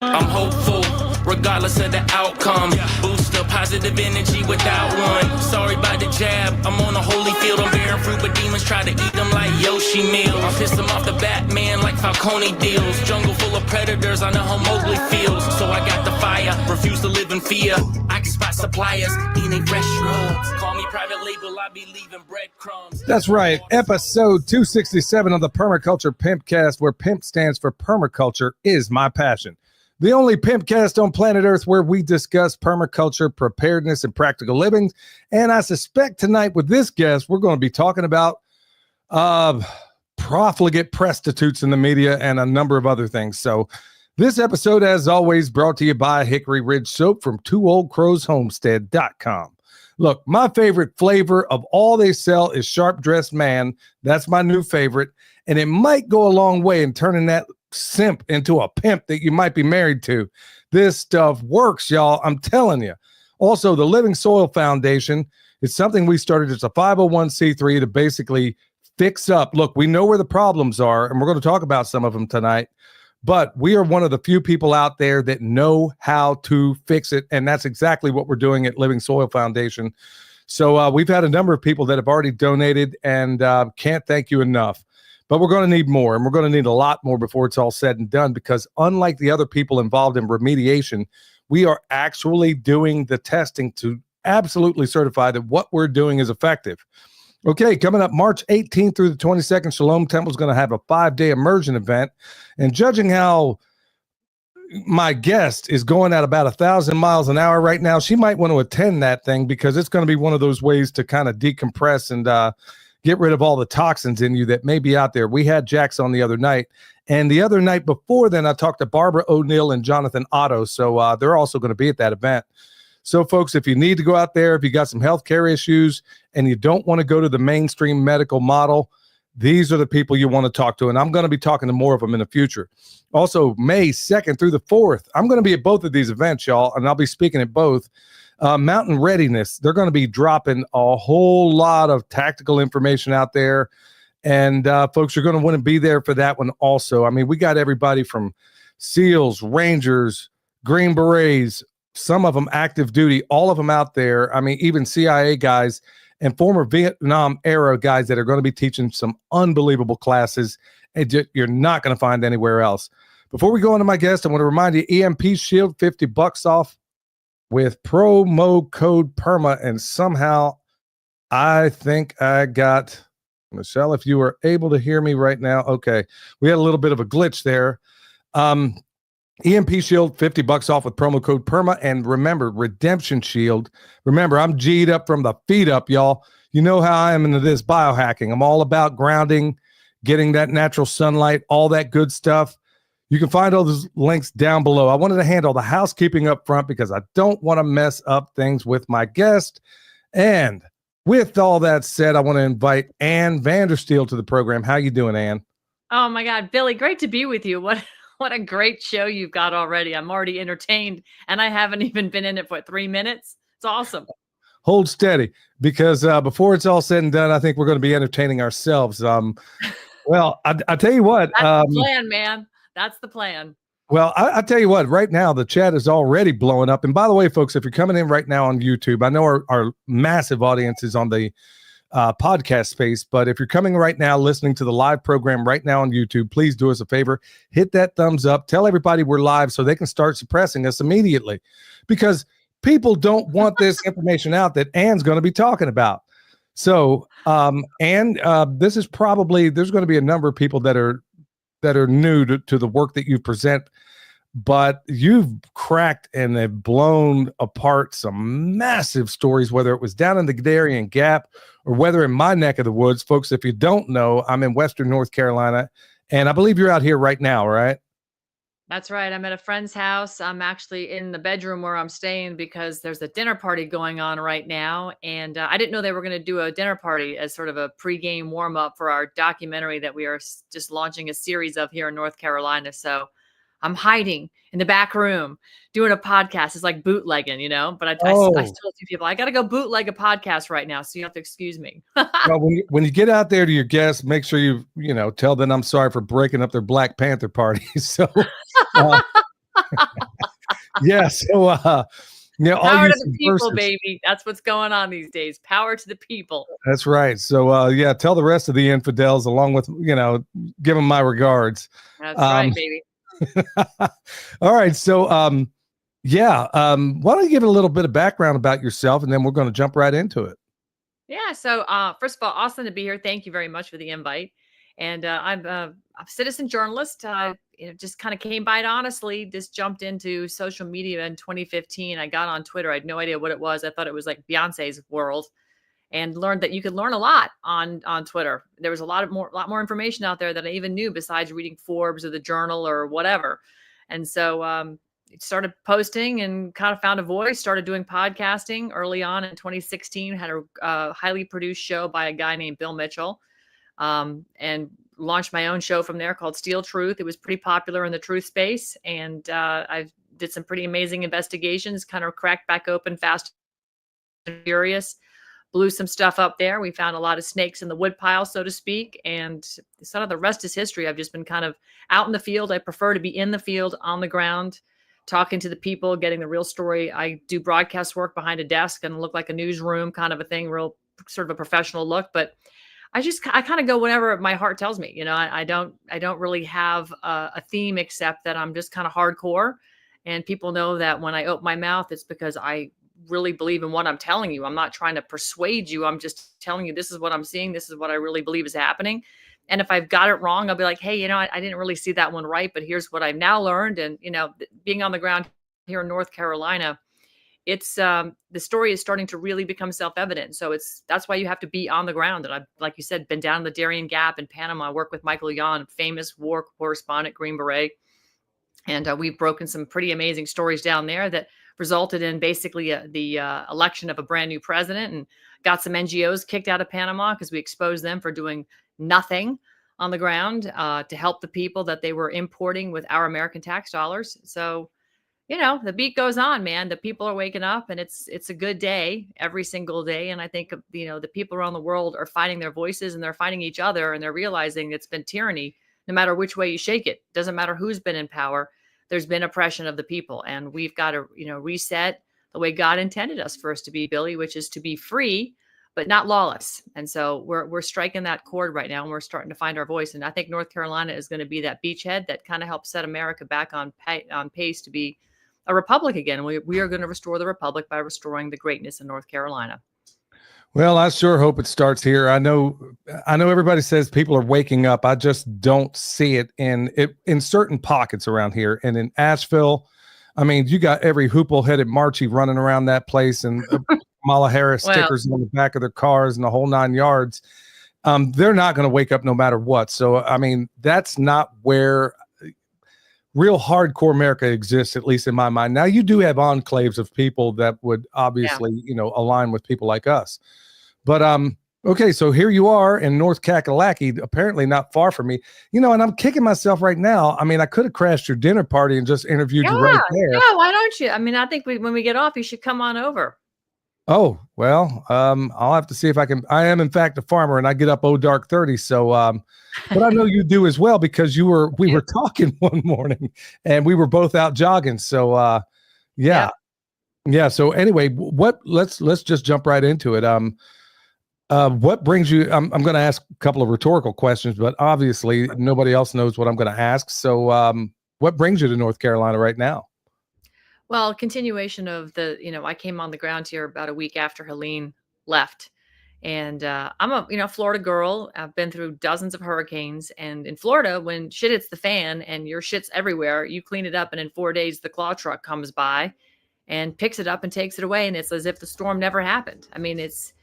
I'm hopeful, regardless of the outcome. Boost up positive energy without one. Sorry about the jab, I'm on a holy field. I'm bearing fruit, but demons try to eat them like Yoshi meals. I pissed them off the Batman like Falcone deals. Jungle full of predators, I know how Mowgli feels. So I got the fire, refuse to live in fear. I can spot suppliers, eating fresh shrubs. Call me private label, I be leaving breadcrumbs. That's right, episode 267 of the Permaculture Pimpcast, where PIMP stands for Permaculture is my passion. The only pimpcast on planet Earth where we discuss permaculture, preparedness, and practical living. And I suspect tonight with this guest, we're going to be talking about profligate prostitutes in the media and a number of other things. So this episode, as always, brought to you by Hickory Ridge Soap from twooldcrowshomestead.com. Look, my favorite flavor of all they sell is Sharp Dressed Man. That's my new favorite. And it might go a long way in turning that simp into a pimp that you might be married to. This stuff works, y'all. I'm telling you. Also, the Living Soil Foundation is something we started as a 501c3 to basically fix up. Look, we know where the problems are, and we're going to talk about some of them tonight, but we are one of the few people out there that know how to fix it, and that's exactly what we're doing at Living Soil Foundation. So we've had a number of people that have already donated, and can't thank you enough. But we're going to need more, and we're going to need a lot more before it's all said and done, because unlike the other people involved in remediation, we are actually doing the testing to absolutely certify that what we're doing is effective. Okay, coming up March 18th through the 22nd, Shalom Temple is going to have a 5-day immersion event. And judging how my guest is going at about 1,000 miles an hour right now, she might want to attend that thing, because it's going to be one of those ways to kind of decompress and get rid of all the toxins in you that may be out there. We had Jax on the other night, and the other night before then, I talked to Barbara O'Neill and Jonathan Otto, so they're also going to be at that event. So, folks, if you need to go out there, if you got some healthcare issues, and you don't want to go to the mainstream medical model, these are the people you want to talk to, and I'm going to be talking to more of them in the future. Also, May 2nd through the 4th, I'm going to be at both of these events, y'all, and I'll be speaking at both. Mountain Readiness, they're going to be dropping a whole lot of tactical information out there, and folks, you're going to want to be there for that one also. I mean, we got everybody from SEALs, Rangers, Green Berets, some of them active duty, all of them out there. I mean, even CIA guys and former Vietnam era guys that are going to be teaching some unbelievable classes, and you're not going to find anywhere else. Before we go into my guest, I want to remind you, EMP Shield, $50 off with promo code PERMA, and somehow I think I got, Michelle, if you were able to hear me right now. Okay, we had a little bit of a glitch there. EMP Shield, $50 off with promo code PERMA, and remember, Redemption Shield. Remember, I'm G'd up from the feet up, y'all. You know how I am into this biohacking. I'm all about grounding, getting that natural sunlight, all that good stuff. You can find all those links down below. I wanted to handle the housekeeping up front because I don't want to mess up things with my guest. And with all that said, I want to invite Ann Vandersteel to the program. How you doing, Ann? Oh my God, Billy, great to be with you. What a great show you've got already. I'm already entertained, and I haven't even been in it for 3 minutes. It's awesome. Hold steady, because before it's all said and done, I think we're going to be entertaining ourselves. Well, I tell you what. That's the plan, man. That's the plan. Well, I tell you what, right now, the chat is already blowing up. And by the way, folks, if you're coming in right now on YouTube, I know our massive audience is on the podcast space, but if you're coming right now, listening to the live program right now on YouTube, please do us a favor, hit that thumbs up, tell everybody we're live so they can start suppressing us immediately, because people don't want this information out that Ann's going to be talking about. So, Ann, this is probably, there's going to be a number of people that are new to the work that you present, but you've cracked and have blown apart some massive stories, whether it was down in the Darien Gap or whether in my neck of the woods. Folks, if you don't know, I'm in Western North Carolina, and I believe you're out here right now, right? That's right. I'm at a friend's house. I'm actually in the bedroom where I'm staying because there's a dinner party going on right now. And I didn't know they were going to do a dinner party as sort of a pregame warm up for our documentary that we are just launching a series of here in North Carolina. So I'm hiding in the back room doing a podcast. It's like bootlegging, you know, but I still see people, I got to go bootleg a podcast right now. So you have to excuse me. Well, when you get out there to your guests, make sure you tell them I'm sorry for breaking up their Black Panther party. So Yeah. So, all Power you to the people, subversives. baby. That's what's going on these days. Power to the people. That's right. So, yeah, tell the rest of the infidels, along with, give them my regards. That's right, Um, baby. all right. So, yeah, why don't you give it a little bit of background about yourself, and then we're going to jump right into it. Yeah. So, first of all, awesome to be here. Thank you very much for the invite. And I'm a citizen journalist. Just kind of came by it honestly. Just jumped into social media in 2015. I got on Twitter. I had no idea what it was. I thought it was like Beyonce's world, and learned that you could learn a lot on Twitter. There was a lot more information out there that I even knew besides reading Forbes or the Journal or whatever. And so started posting and kind of found a voice, started doing podcasting early on in 2016, had a highly produced show by a guy named Bill Mitchell, and launched my own show from there called Steel Truth. It was pretty popular in the truth space. And I did some pretty amazing investigations, kind of cracked back open Fast and Furious, blew some stuff up there. We found a lot of snakes in the woodpile, so to speak. And sort of the rest is history. I've just been kind of out in the field. I prefer to be in the field, on the ground, talking to the people, getting the real story. I do broadcast work behind a desk and look like a newsroom kind of a thing, real sort of a professional look. But I kind of go whenever my heart tells me. I don't really have a theme, except that I'm just kind of hardcore. And people know that when I open my mouth, it's because I really believe in what I'm telling you. I'm not trying to persuade you. I'm just telling you, this is what I'm seeing. This is what I really believe is happening. And if I've got it wrong, I'll be like, hey, I didn't really see that one right, but here's what I've now learned. And, being on the ground here in North Carolina, it's the story is starting to really become self-evident. So that's why you have to be on the ground. And I've, like you said, been down the Darien Gap in Panama. I work with Michael Yon, famous war correspondent, Green Beret. And we've broken some pretty amazing stories down there that resulted in basically the election of a brand new president, and got some NGOs kicked out of Panama because we exposed them for doing nothing on the ground to help the people that they were importing with our American tax dollars. So, the beat goes on, man. The people are waking up, and it's a good day every single day. And I think, the people around the world are finding their voices, and they're finding each other, and they're realizing it's been tyranny. No matter which way you shake it, doesn't matter who's been in power. There's been oppression of the people, and we've got to, reset the way God intended us for us to be, Billy, which is to be free, but not lawless. And so we're striking that chord right now, and we're starting to find our voice. And I think North Carolina is going to be that beachhead that kind of helps set America back on pace to be a republic again. We are going to restore the republic by restoring the greatness in North Carolina. Well, I sure hope it starts here. I know everybody says people are waking up. I just don't see it in certain pockets around here. And in Asheville, I mean, you got every hoople-headed Marchie running around that place, and Kamala Harris stickers on the back of their cars and the whole 9 yards. They're not going to wake up no matter what. So, I mean, that's not where real hardcore America exists, at least in my mind. Now, you do have enclaves of people that would obviously, align with people like us. But okay, so here you are in North Kakalaki, apparently not far from me. And I'm kicking myself right now. I mean, I could have crashed your dinner party and just interviewed you right there. Yeah, why don't you? I mean, I think when we get off, you should come on over. Oh, well, I'll have to see if I can. I am, in fact, a farmer, and I get up dark 30. So, but I know you do as well, because we were talking one morning, and we were both out jogging. So, yeah. So anyway, let's just jump right into it. What brings you? I'm going to ask a couple of rhetorical questions, but obviously nobody else knows what I'm going to ask. So, what brings you to North Carolina right now? Well, continuation of I came on the ground here about a week after Helene left. And I'm a, Florida girl. I've been through dozens of hurricanes. And in Florida, when shit hits the fan and your shit's everywhere, you clean it up. And in 4 days, the claw truck comes by and picks it up and takes it away. And it's as if the storm never happened. I mean, it's,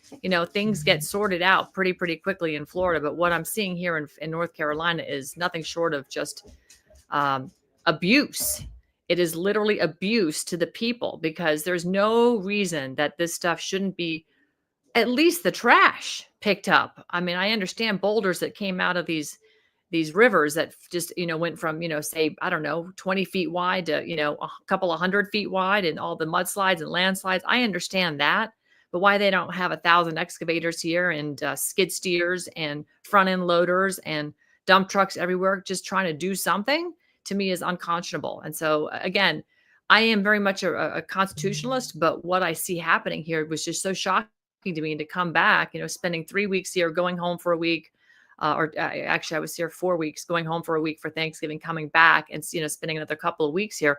things get sorted out pretty quickly in Florida. But what I'm seeing here in North Carolina is nothing short of just abuse. It is literally abuse to the people, because there's no reason that this stuff shouldn't be at least the trash picked up. I mean, I understand boulders that came out of these rivers that just, went from, say, I don't know, 20 feet wide to, a couple of 100 feet wide, and all the mudslides and landslides. I understand that, but why they don't have 1,000 excavators here and skid steers and front end loaders and dump trucks everywhere, just trying to do something, to me is unconscionable. And so again, I am very much a constitutionalist, but what I see happening here was just so shocking to me. And to come back, spending 3 weeks here, going home for a week, actually I was here 4 weeks, going home for a week for Thanksgiving, coming back and, spending another couple of weeks here.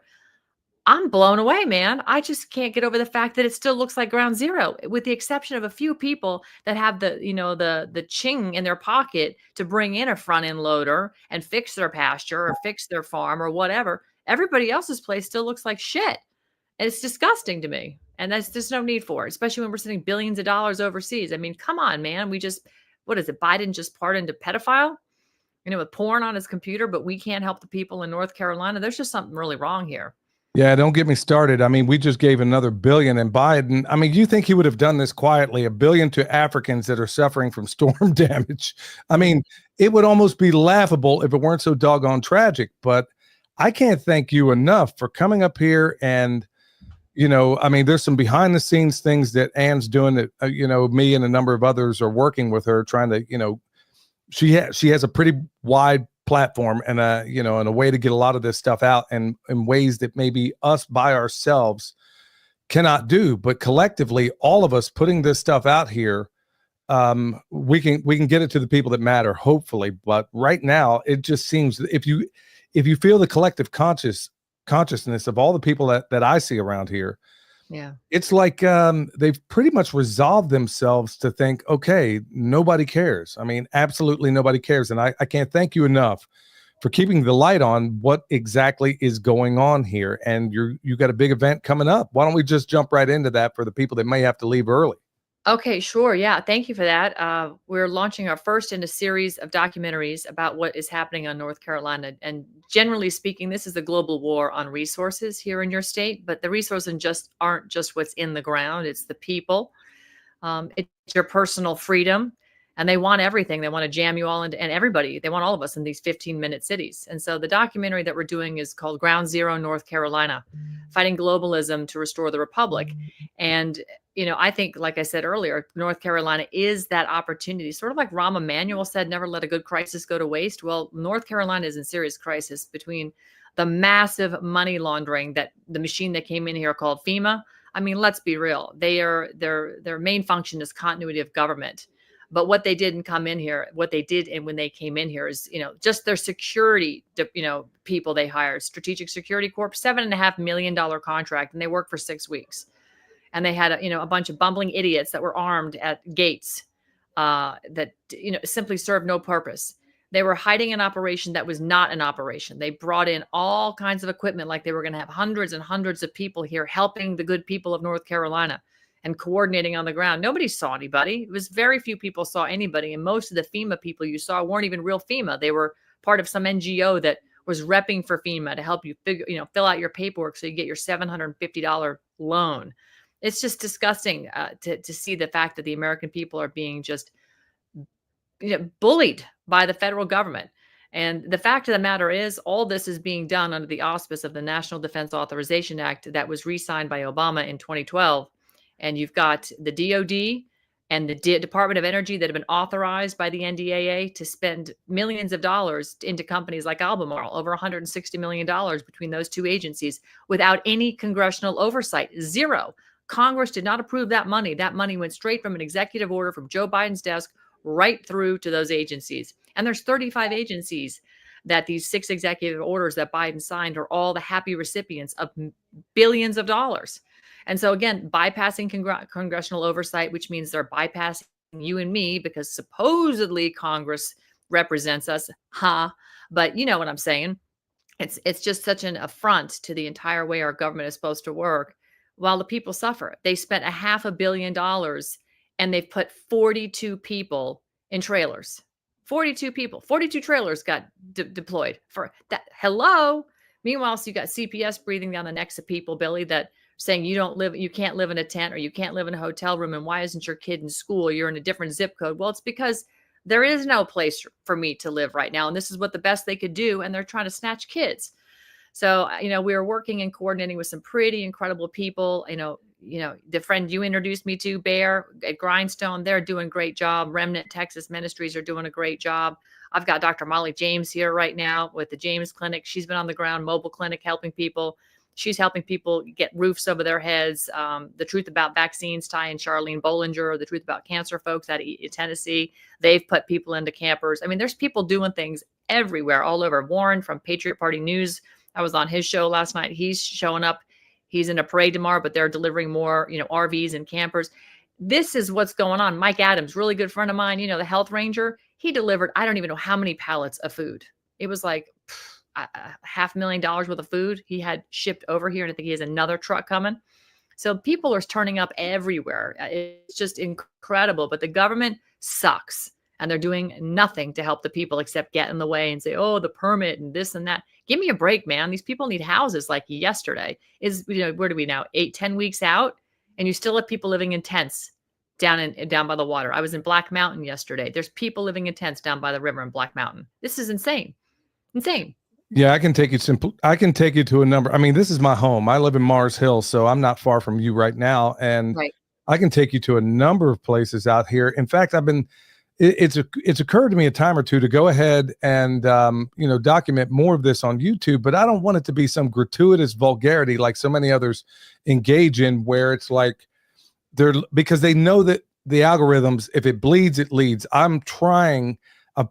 I'm blown away, man. I just can't get over the fact that it still looks like ground zero, with the exception of a few people that have the ching in their pocket to bring in a front end loader and fix their pasture or fix their farm or whatever. Everybody else's place still looks like shit. And it's disgusting to me. And that's just no need for it, especially when we're sending billions of dollars overseas. I mean, come on, man. What is it? Biden just pardoned a pedophile, with porn on his computer, but we can't help the people in North Carolina. There's just something really wrong here. Yeah, don't get me started. I mean, we just gave another billion, and Biden, I mean, you think he would have done this quietly, $1 billion to Africans that are suffering from storm damage. I mean, it would almost be laughable if it weren't so doggone tragic, but I can't thank you enough for coming up here. And, I mean, there's some behind the scenes things that Ann's doing that, me and a number of others are working with her trying to, she has a pretty wide platform and a way to get a lot of this stuff out and in ways that maybe us by ourselves cannot do, but collectively, all of us putting this stuff out here, we can get it to the people that matter, hopefully. But right now, it just seems if you feel the collective consciousness of all the people that I see around here, yeah, it's like they've pretty much resolved themselves to think, okay, nobody cares. I mean, absolutely nobody cares. And I can't thank you enough for keeping the light on what exactly is going on here. And you got a big event coming up. Why don't we just jump right into that for the people that may have to leave early? Okay, sure. Yeah, thank you for that. We're launching our first in a series of documentaries about what is happening on North Carolina. And generally speaking, this is a global war on resources here in your state, but the resources aren't just what's in the ground, it's the people. It's your personal freedom. And they want everything. They want to jam you all into, and everybody, they want all of us in these 15-minute cities. And so the documentary that we're doing is called Ground Zero, North Carolina, Fighting Globalism to Restore the Republic. And, I think, like I said earlier, North Carolina is that opportunity, sort of like Rahm Emanuel said, never let a good crisis go to waste. Well, North Carolina is in serious crisis between the massive money laundering that the machine that came in here called FEMA. I mean, let's be real. Their main function is continuity of government. But what they did and when they came in here is, just their security, people they hired, Strategic Security Corp, $7.5 million contract, and they worked for 6 weeks. And they had, a bunch of bumbling idiots that were armed at gates that, simply served no purpose. They were hiding an operation that was not an operation. They brought in all kinds of equipment, like they were going to have hundreds and hundreds of people here helping the good people of North Carolina and coordinating on the ground. Nobody saw anybody. It was very few people saw anybody. And most of the FEMA people you saw weren't even real FEMA. They were part of some NGO that was repping for FEMA to help you fill out your paperwork so you get your $750 loan. It's just disgusting to see the fact that the American people are being just bullied by the federal government. And the fact of the matter is, all this is being done under the auspice of the National Defense Authorization Act that was re-signed by Obama in 2012. And you've got the DOD and the Department of Energy that have been authorized by the NDAA to spend millions of dollars into companies like Albemarle, over $160 million between those two agencies without any congressional oversight. Zero. Congress did not approve that money. That money went straight from an executive order from Joe Biden's desk right through to those agencies. And there's 35 agencies that these 6 executive orders that Biden signed are all the happy recipients of billions of dollars. And so, again, bypassing congressional oversight, which means they're bypassing you and me because supposedly Congress represents us. But you know what I'm saying? It's just such an affront to the entire way our government is supposed to work while the people suffer. They spent $500 million and they've put 42 people in trailers. 42 people, 42 trailers got deployed for that. Hello. Meanwhile, so you got CPS breathing down the necks of people, Billy, that saying you can't live in a tent or you can't live in a hotel room. And why isn't your kid in school? You're in a different zip code. Well, it's because there is no place for me to live right now. And this is what the best they could do. And they're trying to snatch kids. So, we were working and coordinating with some pretty incredible people. The friend you introduced me to, Bear at Grindstone, they're doing a great job. Remnant Texas Ministries are doing a great job. I've got Dr. Molly James here right now with the James Clinic. She's been on the ground, mobile clinic, helping people. She's helping people get roofs over their heads. The Truth About Vaccines, Ty and Charlene Bollinger, The Truth About Cancer folks out of Tennessee. They've put people into campers. I mean, there's people doing things everywhere, all over. Warren from Patriot Party News, I was on his show last night. He's showing up. He's in a parade tomorrow, but they're delivering more, RVs and campers. This is what's going on. Mike Adams, really good friend of mine, the health ranger, he delivered, I don't even know how many pallets of food. It was like $500,000 worth of food he had shipped over here. And I think he has another truck coming. So people are turning up everywhere. It's just incredible. But the government sucks. And they're doing nothing to help the people except get in the way and say, oh, the permit and this and that. Give me a break, man. These people need houses like yesterday. Where do we now? 8-10 weeks out? And you still have people living in tents down by the water. I was in Black Mountain yesterday. There's people living in tents down by the river in Black Mountain. This is insane. Insane. Yeah, I can take you to a number. I mean, this is my home. I live in Mars Hill, so I'm not far from you right now. And right. I can take you to a number of places out here. In fact, it's occurred to me a time or two to go ahead and document more of this on YouTube, but I don't want it to be some gratuitous vulgarity like so many others engage in, where it's like because they know that the algorithms, if it bleeds, it leads. I've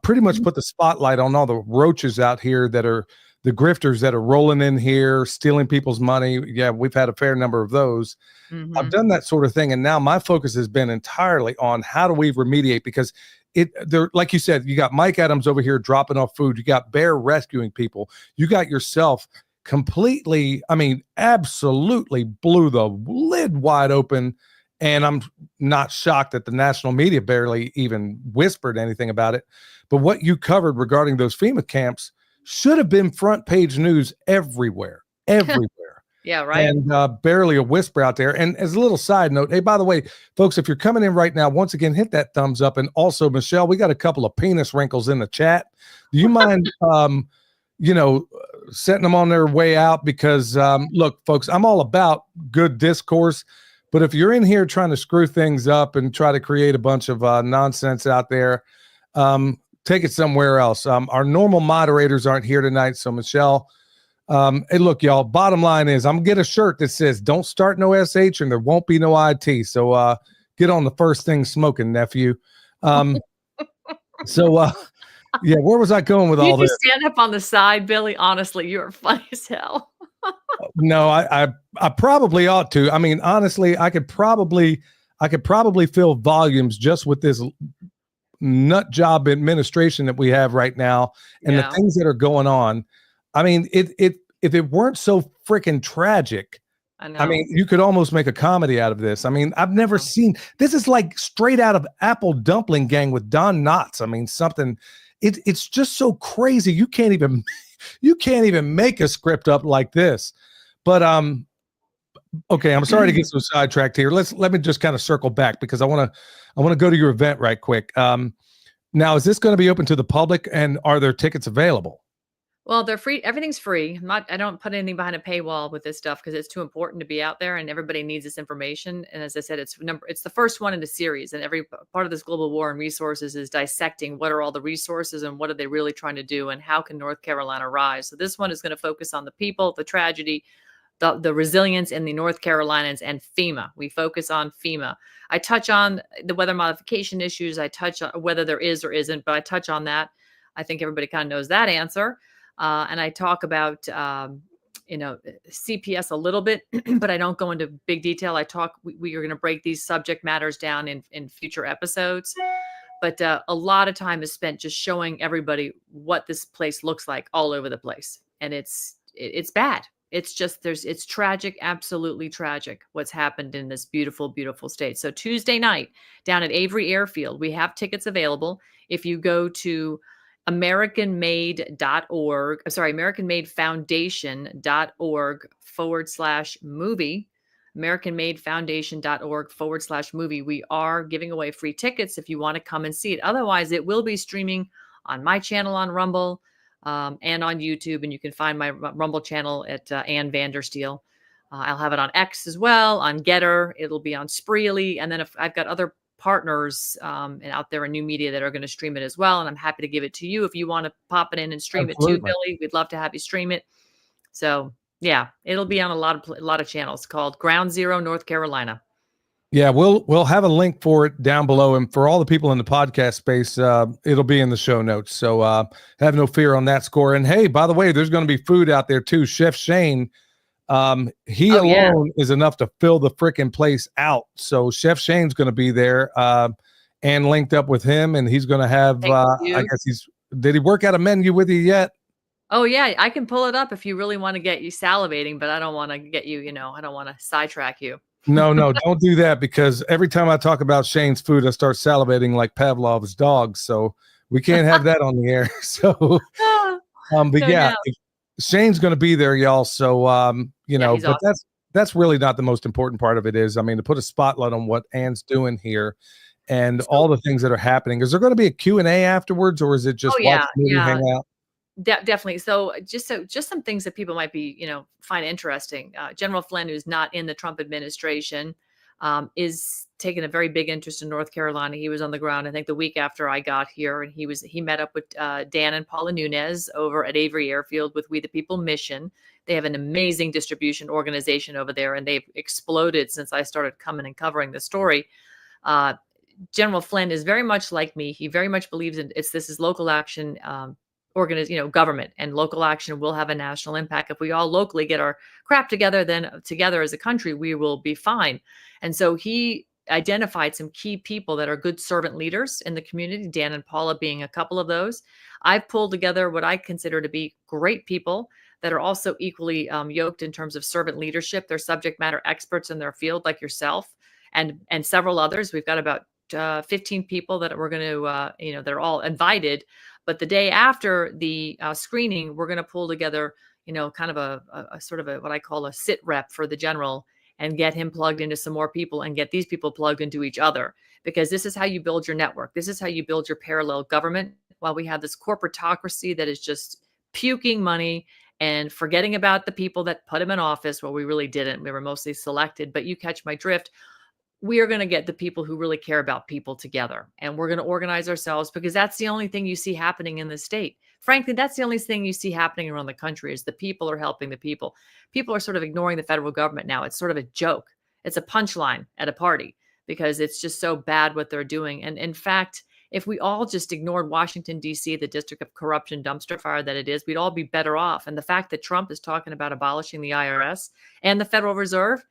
pretty much put the spotlight on all the roaches out here that are the grifters that are rolling in here, stealing people's money. Yeah, we've had a fair number of those. Mm-hmm. I've done that sort of thing. And now my focus has been entirely on how do we remediate, because like you said, you got Mike Adams over here dropping off food. You got Bear rescuing people. You got yourself completely, absolutely blew the lid wide open. And I'm not shocked that the national media barely even whispered anything about it. But what you covered regarding those FEMA camps should have been front page news everywhere. Yeah, right. And barely a whisper out there. And as a little side note, hey, by the way, folks, if you're coming in right now, once again, hit that thumbs up. And also, Michelle, we got a couple of penis wrinkles in the chat. Do you mind, setting them on their way out? Because, look, folks, I'm all about good discourse. But if you're in here trying to screw things up and try to create a bunch of nonsense out there, take it somewhere else. Our normal moderators aren't here tonight. So, Michelle, hey, look, y'all, bottom line is I'm going to get a shirt that says, don't start no SH and there won't be no IT. So get on the first thing smoking, nephew. Yeah, where was I going with all this? You stand up on the side, Billy. Honestly, you're funny as hell. No, I probably ought to. I mean, honestly, I could probably fill volumes just with this nut job administration that we have right now and the things that are going on. I mean, if it weren't so freaking tragic, I mean, you could almost make a comedy out of this. I mean, I've never seen this. Is like straight out of Apple Dumpling Gang with Don Knotts. I mean, something. It's just so crazy. You can't even make a script up like this. But okay, I'm sorry to get so sidetracked here. Let me just kind of circle back because I want to go to your event right quick. Now, is this going to be open to the public, and are there tickets available? Well, they're free. Everything's free. I don't put anything behind a paywall with this stuff because it's too important to be out there, and everybody needs this information. And as I said, it's the first one in the series, and every part of this global war on resources is dissecting what are all the resources and what are they really trying to do, and how can North Carolina rise. So this one is going to focus on the people, the tragedy, the resilience in the North Carolinians, and FEMA. We focus on FEMA. I touch on the weather modification issues. I touch on whether there is or isn't, but I touch on that. I think everybody kind of knows that answer. And I talk about, CPS a little bit, but I don't go into big detail. We are going to break these subject matters down in future episodes. But a lot of time is spent just showing everybody what this place looks like all over the place. And it's bad. It's just, it's tragic, absolutely tragic what's happened in this beautiful, beautiful state. So Tuesday night down at Avery Airfield, we have tickets available. If you go to AmericanMadeFoundation.org/movie, AmericanMadeFoundation.org/movie. We are giving away free tickets if you want to come and see it. Otherwise, it will be streaming on my channel on Rumble and on YouTube. And you can find my Rumble channel at Ann Vandersteel. I'll have it on X as well, on Getter. It'll be on Spreely. And then if I've got other partners and out there in new media that are going to stream it as well. And I'm happy to give it to you if you want to pop it in and stream it too, Billy. We'd love to have you stream it. So Yeah, it'll be on a lot of channels called Ground Zero North Carolina. Yeah, we'll have a link for it down below, and for all the people in the podcast space, it'll be in the show notes. So have no fear on that score. And hey, by the way, there's going to be food out there too. Chef Shane, he Oh, yeah. alone is enough to fill the freaking place out. So Chef Shane's going to be there, and linked up with him, and he's going to have. Thank you. I guess did he work out a menu with you yet? Oh, yeah, I can pull it up if you really want to get you salivating, but I don't want to get you, I don't want to sidetrack you. No, don't do that, because every time I talk about Shane's food, I start salivating like Pavlov's dog. So we can't have that on the air. So, but No yeah, doubt. Shane's going to be there, y'all. So, He's but awesome. that's really not the most important part of it. Is, I mean, to put a spotlight on what Ann's doing here and all the things that are happening. Is there going to be a Q&A afterwards, or is it just Oh, watch yeah, the movie, yeah. hang out? Definitely. So just some things that people might be, find interesting. General Flynn, who's not in the Trump administration, is taking a very big interest in North Carolina. He was on the ground, I think, the week after I got here, and he met up with Dan and Paula Nunez over at Avery Airfield with We the People Mission. They have an amazing distribution organization over there, and they've exploded since I started coming and covering the story. General Flynn is very much like me. He very much believes this is local action. Government and local action will have a national impact. If we all locally get our crap together, then together as a country, we will be fine. And so he identified some key people that are good servant leaders in the community, Dan and Paula being a couple of those. I've pulled together what I consider to be great people that are also equally yoked in terms of servant leadership. They're subject matter experts in their field, like yourself and several others. We've got about 15 people that we're going to, they're all invited. But the day after the screening, we're going to pull together, kind of a sort of what I call a sit rep for the general, and get him plugged into some more people and get these people plugged into each other, because this is how you build your network. This is how you build your parallel government. While we have this corporatocracy that is just puking money and forgetting about the people that put him in office. Well, we really didn't. We were mostly selected, but you catch my drift. We are going to get the people who really care about people together, and we're going to organize ourselves, because that's the only thing you see happening in the state. Frankly, that's the only thing you see happening around the country, is the people are helping the people. People are sort of ignoring the federal government now. It's sort of a joke. It's a punchline at a party, because it's just so bad what they're doing. And in fact, if we all just ignored Washington, D.C., the district of corruption dumpster fire that it is, we'd all be better off. And the fact that Trump is talking about abolishing the IRS and the Federal Reserve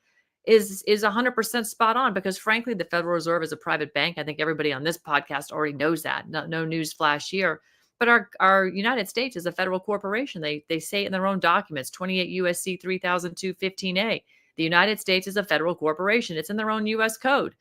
is 100% spot on, because frankly, the Federal Reserve is a private bank. I think everybody on this podcast already knows that. No news flash here. But our United States is a federal corporation. They say it in their own documents, 28 U.S.C. 3002-15A. The United States is a federal corporation. It's in their own U.S. code.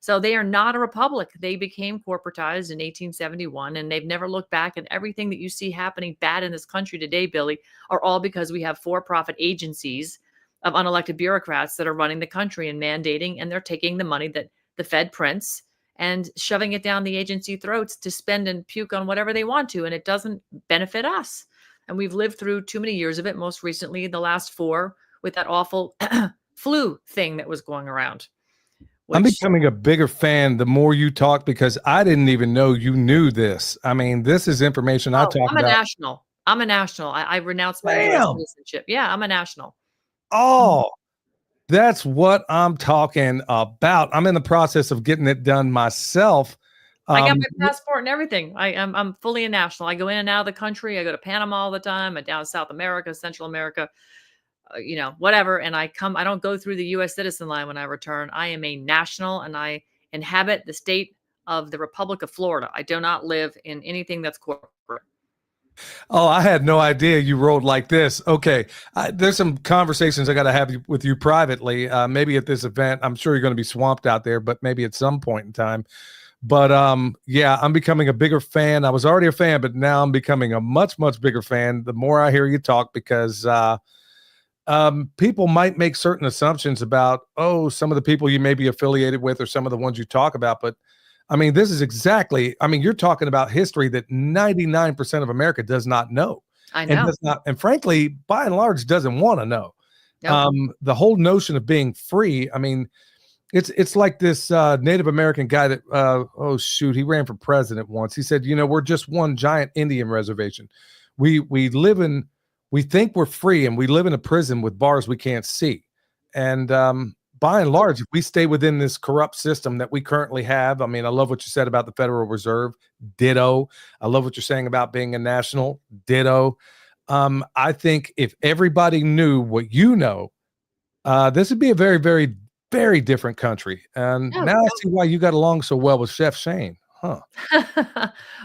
So they are not a republic. They became corporatized in 1871, and they've never looked back. And everything that you see happening bad in this country today, Billy, are all because we have for-profit agencies of unelected bureaucrats that are running the country and mandating, and they're taking the money that the Fed prints and shoving it down the agency throats to spend and puke on whatever they want to. And it doesn't benefit us. And we've lived through too many years of it, most recently the last 4 with that awful flu thing that was going around. I'm becoming a bigger fan the more you talk, because I didn't even know you knew this. I mean, this is information I talk about. I'm a national. I renounced my US citizenship. Yeah, I'm a national. Oh, that's what I'm talking about. I'm in the process of getting it done myself. I got my passport and everything. I'm fully a national. I go in and out of the country. I go to Panama all the time. I'm down to South America, Central America, whatever. And I don't go through the U.S. citizen line when I return. I am a national, and I inhabit the state of the Republic of Florida. I do not live in anything that's corporate. Oh, I had no idea you rolled like this. Okay. There's some conversations I got to have with you privately. Maybe at this event. I'm sure you're going to be swamped out there, but maybe at some point in time. But yeah, I'm becoming a bigger fan. I was already a fan, but now I'm becoming a much, much bigger fan the more I hear you talk, because people might make certain assumptions about, some of the people you may be affiliated with, or some of the ones you talk about. But I mean, this is exactly, you're talking about history that 99% of America does not know. I know. And frankly, by and large, doesn't want to know. Nope. The whole notion of being free. It's like this Native American guy that, he ran for president once. He said, we're just one giant Indian reservation. We live in we think we're free and we live in a prison with bars we can't see. And by and large, if we stay within this corrupt system that we currently have, I mean, I love what you said about the Federal Reserve, ditto. I love what you're saying about being a national, ditto. I think if everybody knew what you know, this would be a very, very, very different country. And Oh, now I see why you got along so well with Chef Shane. Huh.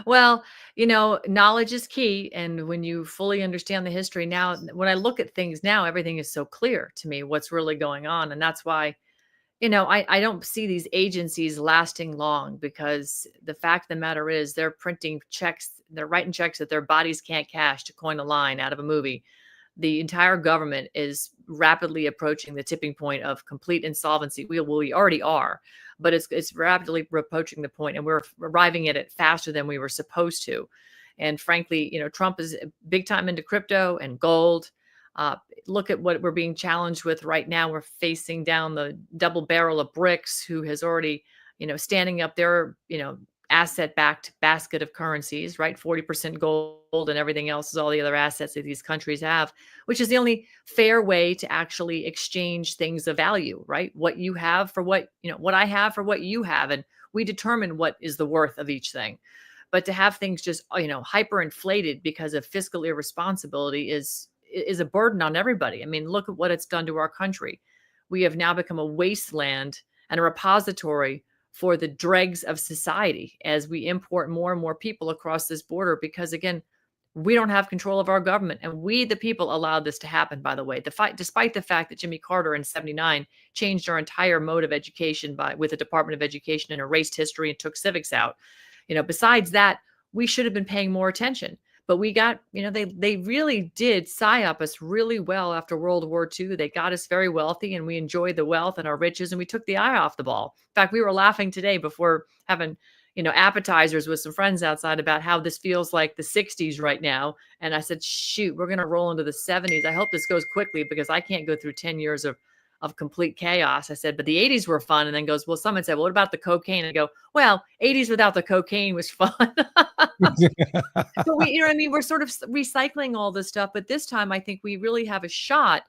well, knowledge is key. And when you fully understand the history now, when I look at things now, everything is so clear to me what's really going on. And that's why, I don't see these agencies lasting long, because the fact of the matter is they're printing checks, they're writing checks that their bodies can't cash, to coin a line out of a movie. The entire government is rapidly approaching the tipping point of complete insolvency. We already are, but it's rapidly approaching the point, and we're arriving at it faster than we were supposed to. And frankly, Trump is big time into crypto and gold. Look at what we're being challenged with right now. We're facing down the double barrel of BRICS, who has already, standing up their, asset-backed basket of currencies, right? 40% gold and everything else is all the other assets that these countries have, which is the only fair way to actually exchange things of value, right? What you have for what, what I have for what you have. And we determine what is the worth of each thing. But to have things just, hyperinflated because of fiscal irresponsibility is a burden on everybody. I mean, look at what it's done to our country. We have now become a wasteland and a repository for the dregs of society as we import more and more people across this border, because again, we don't have control of our government, and we, the people, allowed this to happen, by the way. Despite the fact that Jimmy Carter in 79 changed our entire mode of education with the Department of Education and erased history and took civics out. Besides that, we should have been paying more attention. But we got, they really did psyop us really well after World War II. They got us very wealthy, and we enjoyed the wealth and our riches, and we took the eye off the ball. In fact, we were laughing today before having, appetizers with some friends outside about how this feels like the 60s right now. And I said, shoot, we're going to roll into the 70s. I hope this goes quickly, because I can't go through 10 years of complete chaos. I said, but the 80s were fun. And then goes, well, someone said, well, what about the cocaine? I go, well, 80s without the cocaine was fun. So we're sort of recycling all this stuff. But this time, I think we really have a shot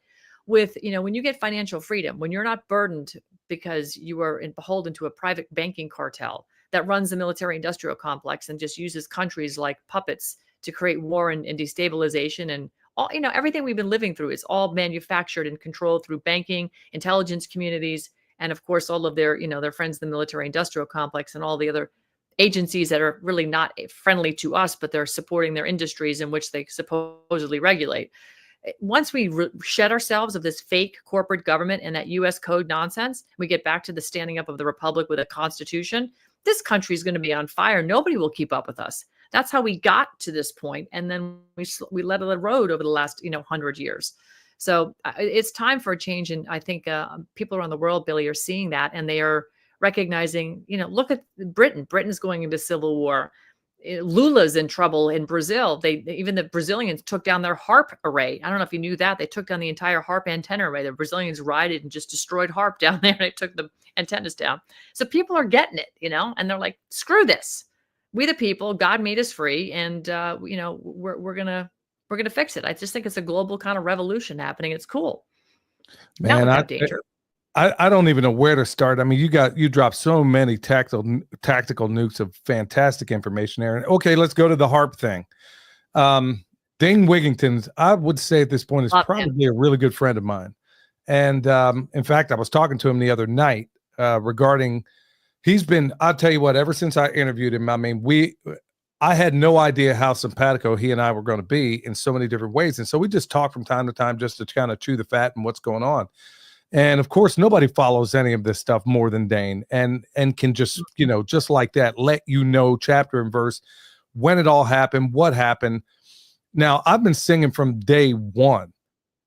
with, when you get financial freedom, when you're not burdened because you are beholden to a private banking cartel that runs the military industrial complex and just uses countries like puppets to create war and destabilization, and all, everything we've been living through is all manufactured and controlled through banking, intelligence communities, and of course, all of their, their friends, the military industrial complex, and all the other agencies that are really not friendly to us, but they're supporting their industries in which they supposedly regulate. Once we shed ourselves of this fake corporate government and that U.S. code nonsense, we get back to the standing up of the republic with a constitution, this country is going to be on fire. Nobody will keep up with us. That's how we got to this point. And then we let it erode over the last, 100 years. So it's time for a change. And I think people around the world, Billy, are seeing that, and they are recognizing, look at Britain. Britain's going into civil war. Lula's in trouble in Brazil. Even the Brazilians took down their HARP array. I don't know if you knew that. They took down the entire HARP antenna array. The Brazilians rioted and just destroyed HARP down there. They took the antennas down. So people are getting it, and they're like, screw this. We the people, God made us free, and we're gonna fix it. I just think it's a global kind of revolution happening. It's cool. Man, not without danger. I don't even know where to start. I mean, you dropped so many tactical nukes of fantastic information, Aaron. Okay, let's go to the HARP thing. Dane Wigington, I would say at this point, is probably a really good friend of mine. And in fact, I was talking to him the other night regarding, I'll tell you what, ever since I interviewed him, I mean, I had no idea how simpatico he and I were going to be in so many different ways. And so we just talk from time to time just to kind of chew the fat and what's going on. And of course, nobody follows any of this stuff more than Dane, and can just, just like that, let chapter and verse when it all happened, what happened. Now, I've been singing from day one.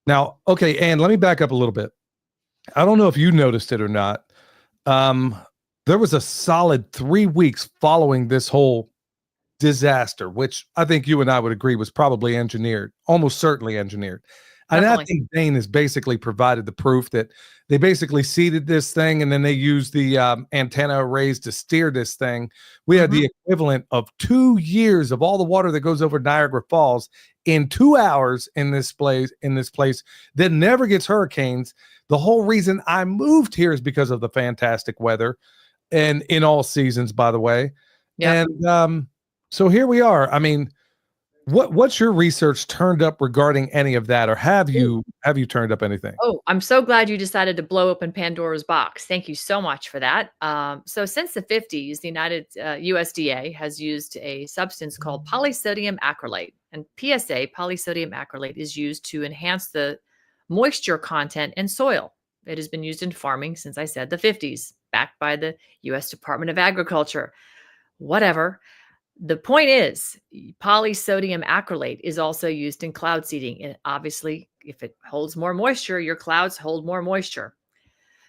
Now, okay, Ann, let me back up a little bit. I don't know if you noticed it or not. There was a solid 3 weeks following this whole disaster, which I think you and I would agree was probably engineered, almost certainly engineered. And I Definitely. think Dane has basically provided the proof that they basically seeded this thing and then they used the antenna arrays to steer this thing. We had Hmm. the equivalent of 2 years of all the water that goes over Niagara Falls in 2 hours in this place that never gets hurricanes. The whole reason I moved here is because of the fantastic weather, and in all seasons, by the way. Yep. And so here we are. I mean, what's your research turned up regarding any of that, or have you turned up anything? Oh, I'm so glad you decided to blow open Pandora's box. Thank you so much for that. So, since the 50s, the United USDA has used a substance called polysodium acrylate, and PSA, polysodium acrylate, is used to enhance the moisture content in soil. It has been used in farming since I said the 50s, backed by the U.S. Department of Agriculture. Whatever. The point is, polysodium acrylate is also used in cloud seeding. And obviously, if it holds more moisture, your clouds hold more moisture.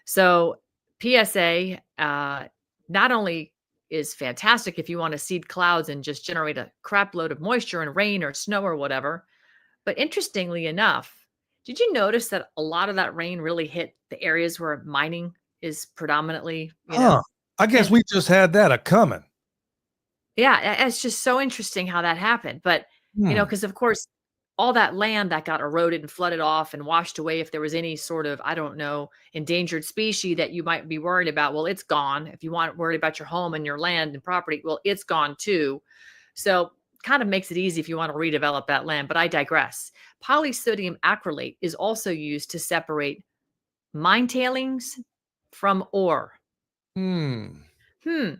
So, PSA not only is fantastic if you want to seed clouds and just generate a crap load of moisture and rain or snow or whatever, but interestingly enough, did you notice that a lot of that rain really hit the areas where mining is predominantly, Huh. I guess and we just had that a coming. yeah, it's just so interesting how that happened. But, Hmm. because of course, all that land that got eroded and flooded off and washed away, if there was any sort of, I don't know, endangered species that you might be worried about, well, it's gone. If you want worried about your home and your land and property, well, it's gone too. So kind of makes it easy if you want to redevelop that land. But I digress. Polysodium acrylate is also used to separate mine tailings from ore. Hmm. Hmm.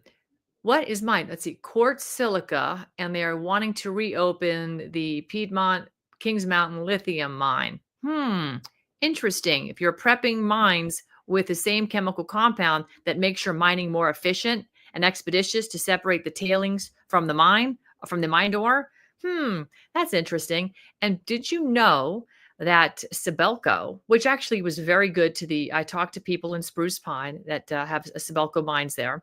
What is mine? Let's see, quartz silica, and they are wanting to reopen the Piedmont Kings Mountain lithium mine. Interesting. If you're prepping mines with the same chemical compound that makes your mining more efficient and expeditious to separate the tailings from the mined ore, that's interesting. And did you know that Sibelco, which actually was very good I talked to people in Spruce Pine that have Sibelco mines there,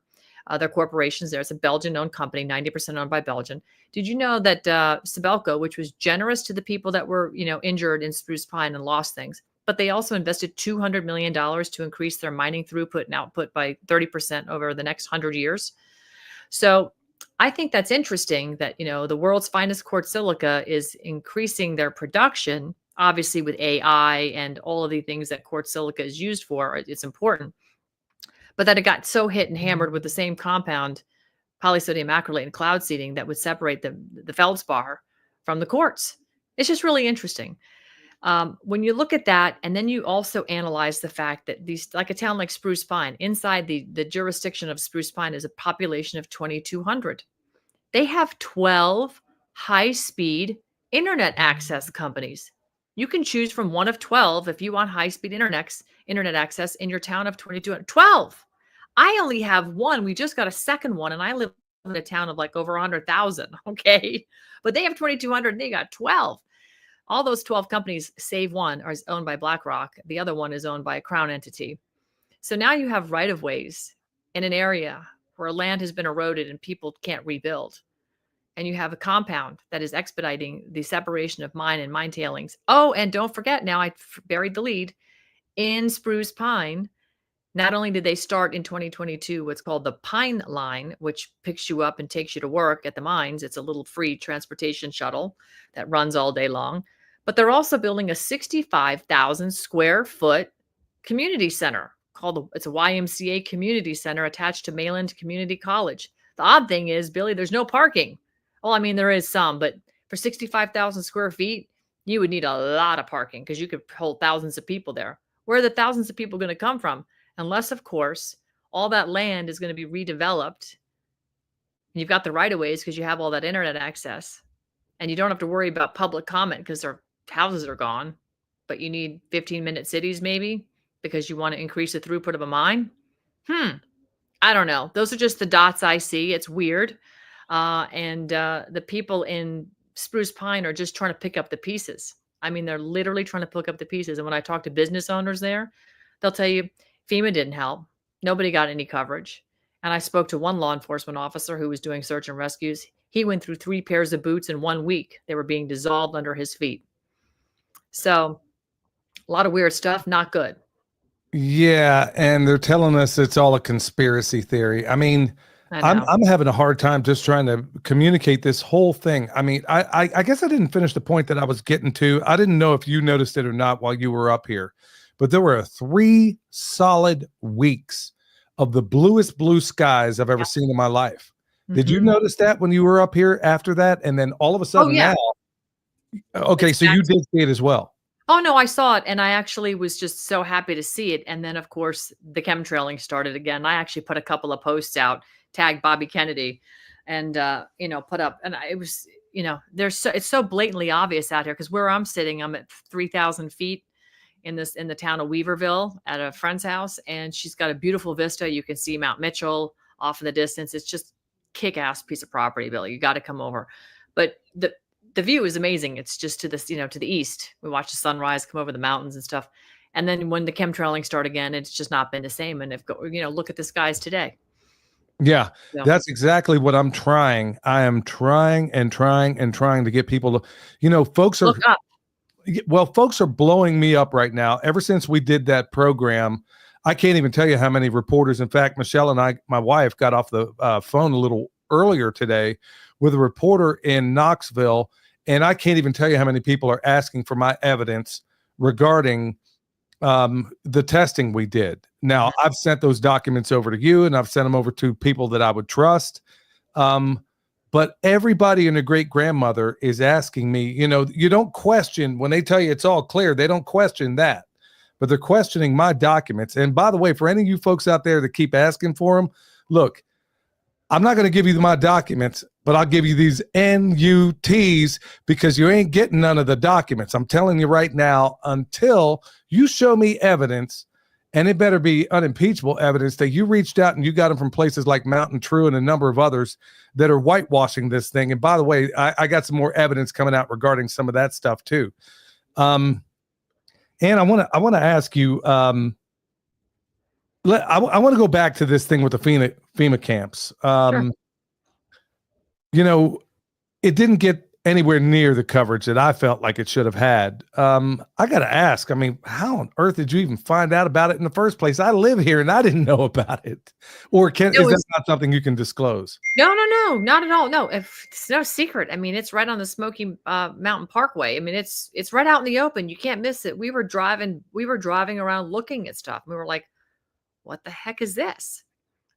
their corporations there. It's a Belgian-owned company, 90% owned by Belgian. Did you know that Sibelco, which was generous to the people that were, injured in Spruce Pine and lost things, but they also invested $200 million to increase their mining throughput and output by 30% over the next 100 years. So I think that's interesting that, the world's finest quartz silica is increasing their production, obviously with AI and all of the things that quartz silica is used for. It's important, but that it got so hit and hammered with the same compound, polysodium acrylate and cloud seeding, that would separate the feldspar from the quartz. It's just really interesting. When you look at that, and then you also analyze the fact that like a town like Spruce Pine, inside the jurisdiction of Spruce Pine is a population of 2,200. They have 12 high-speed internet access companies. You can choose from one of 12 if you want high-speed internet access in your town of 2,200. 12. I only have one. We just got a second one, and I live in a town of like over 100,000. Okay. But they have 2,200 and they got 12. All those 12 companies, save one, are owned by BlackRock. The other one is owned by a crown entity. So now you have right of ways in an area where land has been eroded and people can't rebuild. And you have a compound that is expediting the separation of mine and mine tailings. Oh, and don't forget, now I buried the lead. In Spruce Pine, not only did they start in 2022 what's called the Pine Line, which picks you up and takes you to work at the mines. It's a little free transportation shuttle that runs all day long. But they're also building a 65,000 square foot community center it's a YMCA community center attached to Mayland Community College. The odd thing is, Billy, there's no parking. Well, I mean, there is some, but for 65,000 square feet, you would need a lot of parking because you could hold thousands of people there. Where are the thousands of people going to come from? Unless, of course, all that land is going to be redeveloped. And you've got the right of ways because you have all that internet access. And you don't have to worry about public comment because their houses are gone. But you need 15-minute cities maybe because you want to increase the throughput of a mine. I don't know. Those are just the dots I see. It's weird. And the people in Spruce Pine are just trying to pick up the pieces. I mean, they're literally trying to pick up the pieces. And when I talk to business owners there, they'll tell you FEMA didn't help. Nobody got any coverage. And I spoke to one law enforcement officer who was doing search and rescues. He went through 3 pairs of boots in 1 week. They were being dissolved under his feet. So A lot of weird stuff, not good. Yeah, and they're telling us it's all a conspiracy theory. I mean, I I'm know. I'm having a hard time just trying to communicate this whole thing. I mean, I guess I didn't finish the point that I was getting to. I didn't know if you noticed it or not while you were up here, but there were 3 solid weeks of the bluest blue skies I've ever Yep. seen in my life. Did you Mhm. notice that when you were up here after that? And then all of a Oh, sudden yeah. now, okay, It's so back. you did see it as well. Oh, no, I saw it, and I actually was just so happy to see it, and then, of course, the chemtrailing started again. I actually put a couple of posts out, tagged Bobby Kennedy, and, put up and it was there's it's so blatantly obvious out here because where I'm sitting, I'm at 3,000 feet in the town of Weaverville at a friend's house, and she's got a beautiful vista. You can see Mount Mitchell off in the distance. It's just kick-ass piece of property, Billy. You got to come over. But the view is amazing. It's just to this, to the east. We watch the sunrise come over the mountains and stuff. And then when the chemtrailing start again, it's just not been the same. And if look at the skies today. Yeah, So that's exactly what I'm trying. I am trying and trying and trying to get people to, folks are, look up. well, folks are blowing me up right now. Ever since we did that program, I can't even tell you how many reporters. In fact, Michelle and I, my wife, got off the phone a little earlier today with a reporter in Knoxville, and I can't even tell you how many people are asking for my evidence regarding the testing we did. Now, I've sent those documents over to you, and I've sent them over to people that I would trust. But everybody and their great grandmother is asking me, you don't question when they tell you it's all clear, they don't question that, but they're questioning my documents. And by the way, for any of you folks out there that keep asking for them, look, I'm not going to give you my documents, but I'll give you these NUTs because you ain't getting none of the documents. I'm telling you right now, until you show me evidence, and it better be unimpeachable evidence that you reached out and you got them from places like Mountain True and a number of others that are whitewashing this thing. And by the way, I got some more evidence coming out regarding some of that stuff too. And I want to ask you, I want to go back to this thing with the FEMA camps. Sure. It didn't get anywhere near the coverage that I felt like it should have had. I got to ask, I mean, how on earth did you even find out about it in the first place? I live here and I didn't know about it. Or is that not something you can disclose? No, not at all. No, if it's no secret. I mean, it's right on the Smoky Mountain Parkway. I mean, it's right out in the open. You can't miss it. We were driving around looking at stuff. We were like, what the heck is this?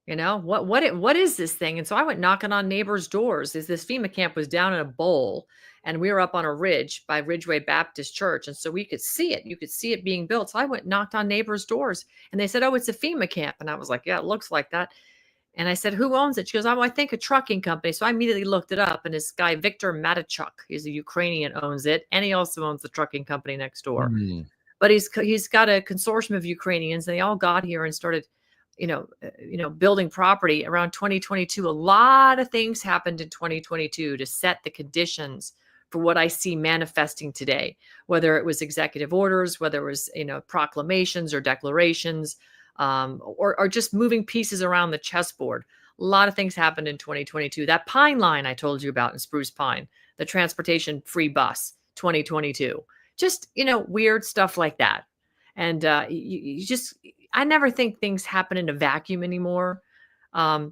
What is this thing? And so I went knocking on neighbors' doors. As this FEMA camp was down in a bowl, and we were up on a ridge by Ridgeway Baptist Church, and so we could see it. You could see it being built. So I went and knocked on neighbors' doors, and they said, "Oh, it's a FEMA camp." And I was like, "Yeah, it looks like that." And I said, "Who owns it?" She goes, "Oh, I think a trucking company." So I immediately looked it up, and this guy Victor Matichuk, he's a Ukrainian, owns it, and he also owns the trucking company next door. But he's got a consortium of Ukrainians, and they all got here and started building property around 2022. A lot of things happened in 2022 to set the conditions for what I see manifesting today, whether it was executive orders, whether it was, proclamations or declarations, or just moving pieces around the chessboard. A lot of things happened in 2022. That Pine line I told you about in Spruce Pine, the transportation free bus, 2022, just, weird stuff like that. And you just, I never think things happen in a vacuum anymore,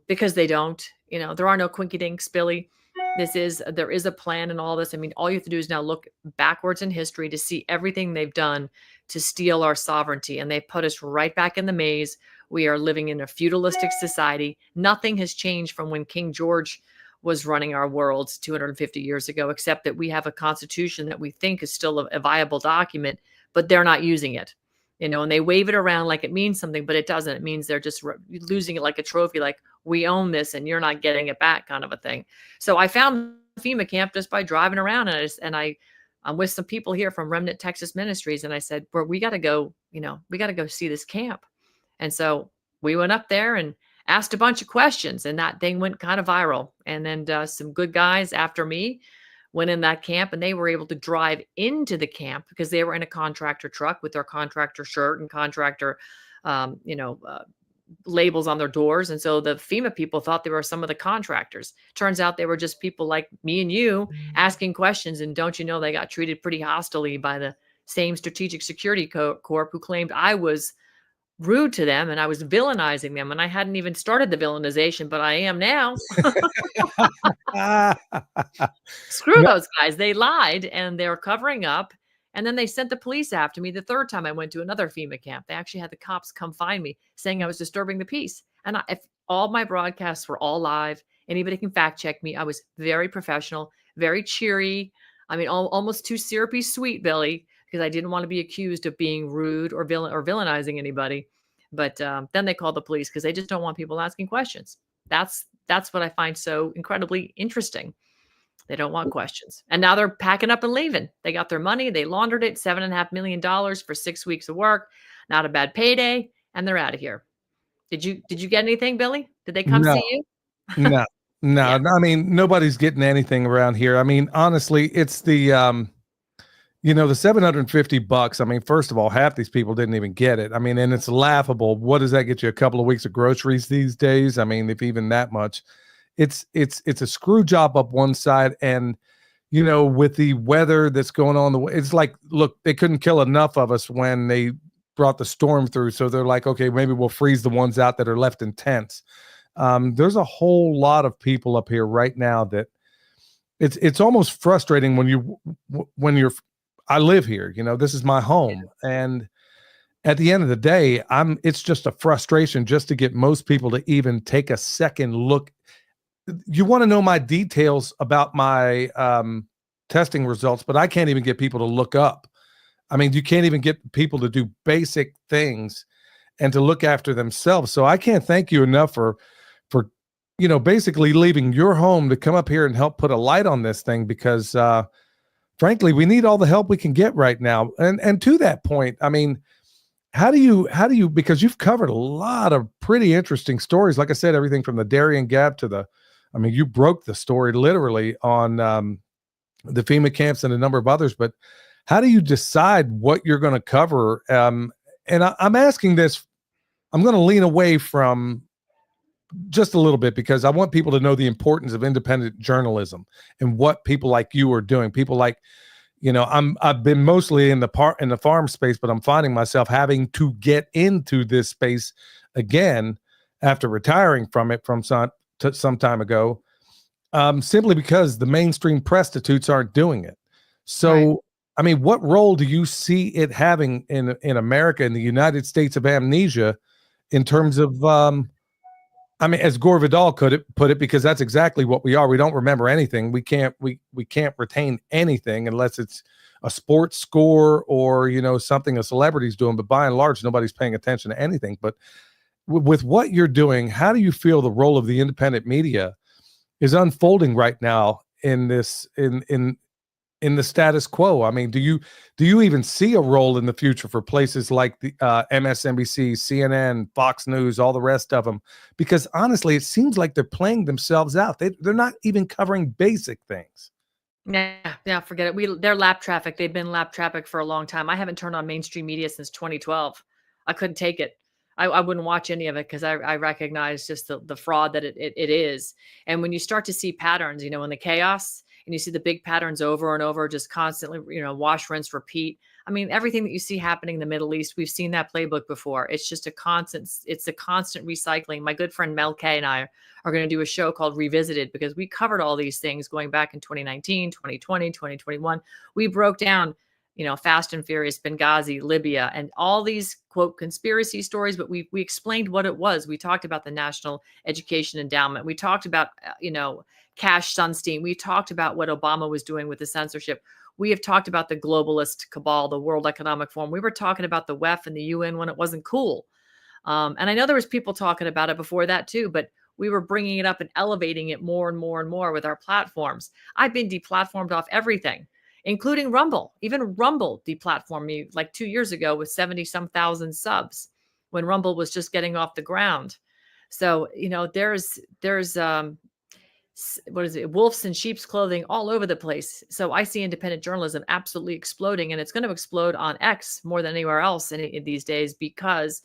because they don't. There are no quinky dinks, Billy. There is a plan in all this. I mean, all you have to do is now look backwards in history to see everything they've done to steal our sovereignty, and they put us right back in the maze. We are living in a feudalistic society. Nothing has changed from when King George was running our world 250 years ago, except that we have a constitution that we think is still a viable document, but they're not using it. And they wave it around like it means something, but it doesn't. It means they're just losing it like a trophy, like we own this and you're not getting it back, kind of a thing. So I found FEMA camp just by driving around, I'm with some people here from Remnant Texas Ministries, and I said, "Well, we got to go. We got to go see this camp." And so we went up there and asked a bunch of questions, and that thing went kind of viral. And then some good guys after me went in that camp, and they were able to drive into the camp because they were in a contractor truck with their contractor shirt and contractor, labels on their doors. And so the FEMA people thought they were some of the contractors. Turns out they were just people like me and you asking questions. And don't you know, they got treated pretty hostilely by the same Strategic Security Corp who claimed I was rude to them and I was villainizing them. And I hadn't even started the villainization, but I am now. Screw No, those guys. They lied and they're covering up. And then they sent the police after me the third time I went to another FEMA camp. They actually had the cops come find me saying I was disturbing the peace. And if all my broadcasts were all live, anybody can fact check me. I was very professional, very cheery. I mean, almost too syrupy sweet, Billy, because I didn't want to be accused of being rude or villainizing anybody. But then they called the police because they just don't want people asking questions. That's what I find so incredibly interesting. They don't want questions. And now they're packing up and leaving. They got their money. They laundered it, $7.5 million for 6 weeks of work. Not a bad payday. And they're out of here. Did you get anything, Billy? Did they come no, see you? no, Yeah. no. I mean, nobody's getting anything around here. I mean, honestly, it's the the $750. I mean, first of all, half these people didn't even get it. I mean, and it's laughable. What does that get you? A couple of weeks of groceries these days? I mean, if even that much. It's a screw job up one side, and with the weather that's going on, it's like, look, they couldn't kill enough of us when they brought the storm through, so they're like, okay, maybe we'll freeze the ones out that are left in tents. There's a whole lot of people up here right now that it's almost frustrating when you're. I live here, this is my home, and at the end of the day, it's just a frustration just to get most people to even take a second look. You want to know my details about my testing results, but I can't even get people to look up. I mean, you can't even get people to do basic things and to look after themselves. So I can't thank you enough for basically leaving your home to come up here and help put a light on this thing, because frankly, we need all the help we can get right now. And to that point, I mean, how do you, because you've covered a lot of pretty interesting stories. Like I said, everything from the Darien Gap to you broke the story literally on the FEMA camps and a number of others, but how do you decide what you're going to cover? And I'm asking this, I'm going to lean away from just a little bit, because I want people to know the importance of independent journalism and what people like you are doing. People like, I've been mostly in the farm space, but I'm finding myself having to get into this space again after retiring from it some time ago, simply because the mainstream prostitutes aren't doing it. So, right. I mean, what role do you see it having in America, in the United States of amnesia, in terms of, as Gore Vidal put it, because that's exactly what we are. We don't remember anything. We can't retain anything unless it's a sports score or, something a celebrity's doing. But by and large, nobody's paying attention to anything. But with what you're doing, how do you feel the role of the independent media is unfolding right now in this, in the status quo? I mean, do you even see a role in the future for places like the MSNBC, CNN, Fox News, all the rest of them? Because honestly, it seems like they're playing themselves out. They're not even covering basic things. Yeah, forget it. They're lap traffic. They've been lap traffic for a long time. I haven't turned on mainstream media since 2012. I couldn't take it. I wouldn't watch any of it because I recognize just the fraud that it is. And when you start to see patterns, in the chaos, and you see the big patterns over and over, just constantly, wash, rinse, repeat. I mean, everything that you see happening in the Middle East, we've seen that playbook before. It's just a constant recycling. My good friend Mel K and I are going to do a show called Revisited, because we covered all these things going back in 2019, 2020, 2021. We broke down, Fast and Furious, Benghazi, Libya, and all these quote conspiracy stories, but we explained what it was. We talked about the National Education Endowment. We talked about, Cash Sunstein. We talked about what Obama was doing with the censorship. We have talked about the globalist cabal, the World Economic Forum. We were talking about the WEF and the UN when it wasn't cool. And I know there was people talking about it before that too, but we were bringing it up and elevating it more and more and more with our platforms. I've been deplatformed off everything, including Rumble. Even Rumble deplatformed me like 2 years ago with 70-some thousand subs when Rumble was just getting off the ground. So, there's what is it? Wolves in sheep's clothing all over the place. So I see independent journalism absolutely exploding, and it's going to explode on X more than anywhere else in these days, because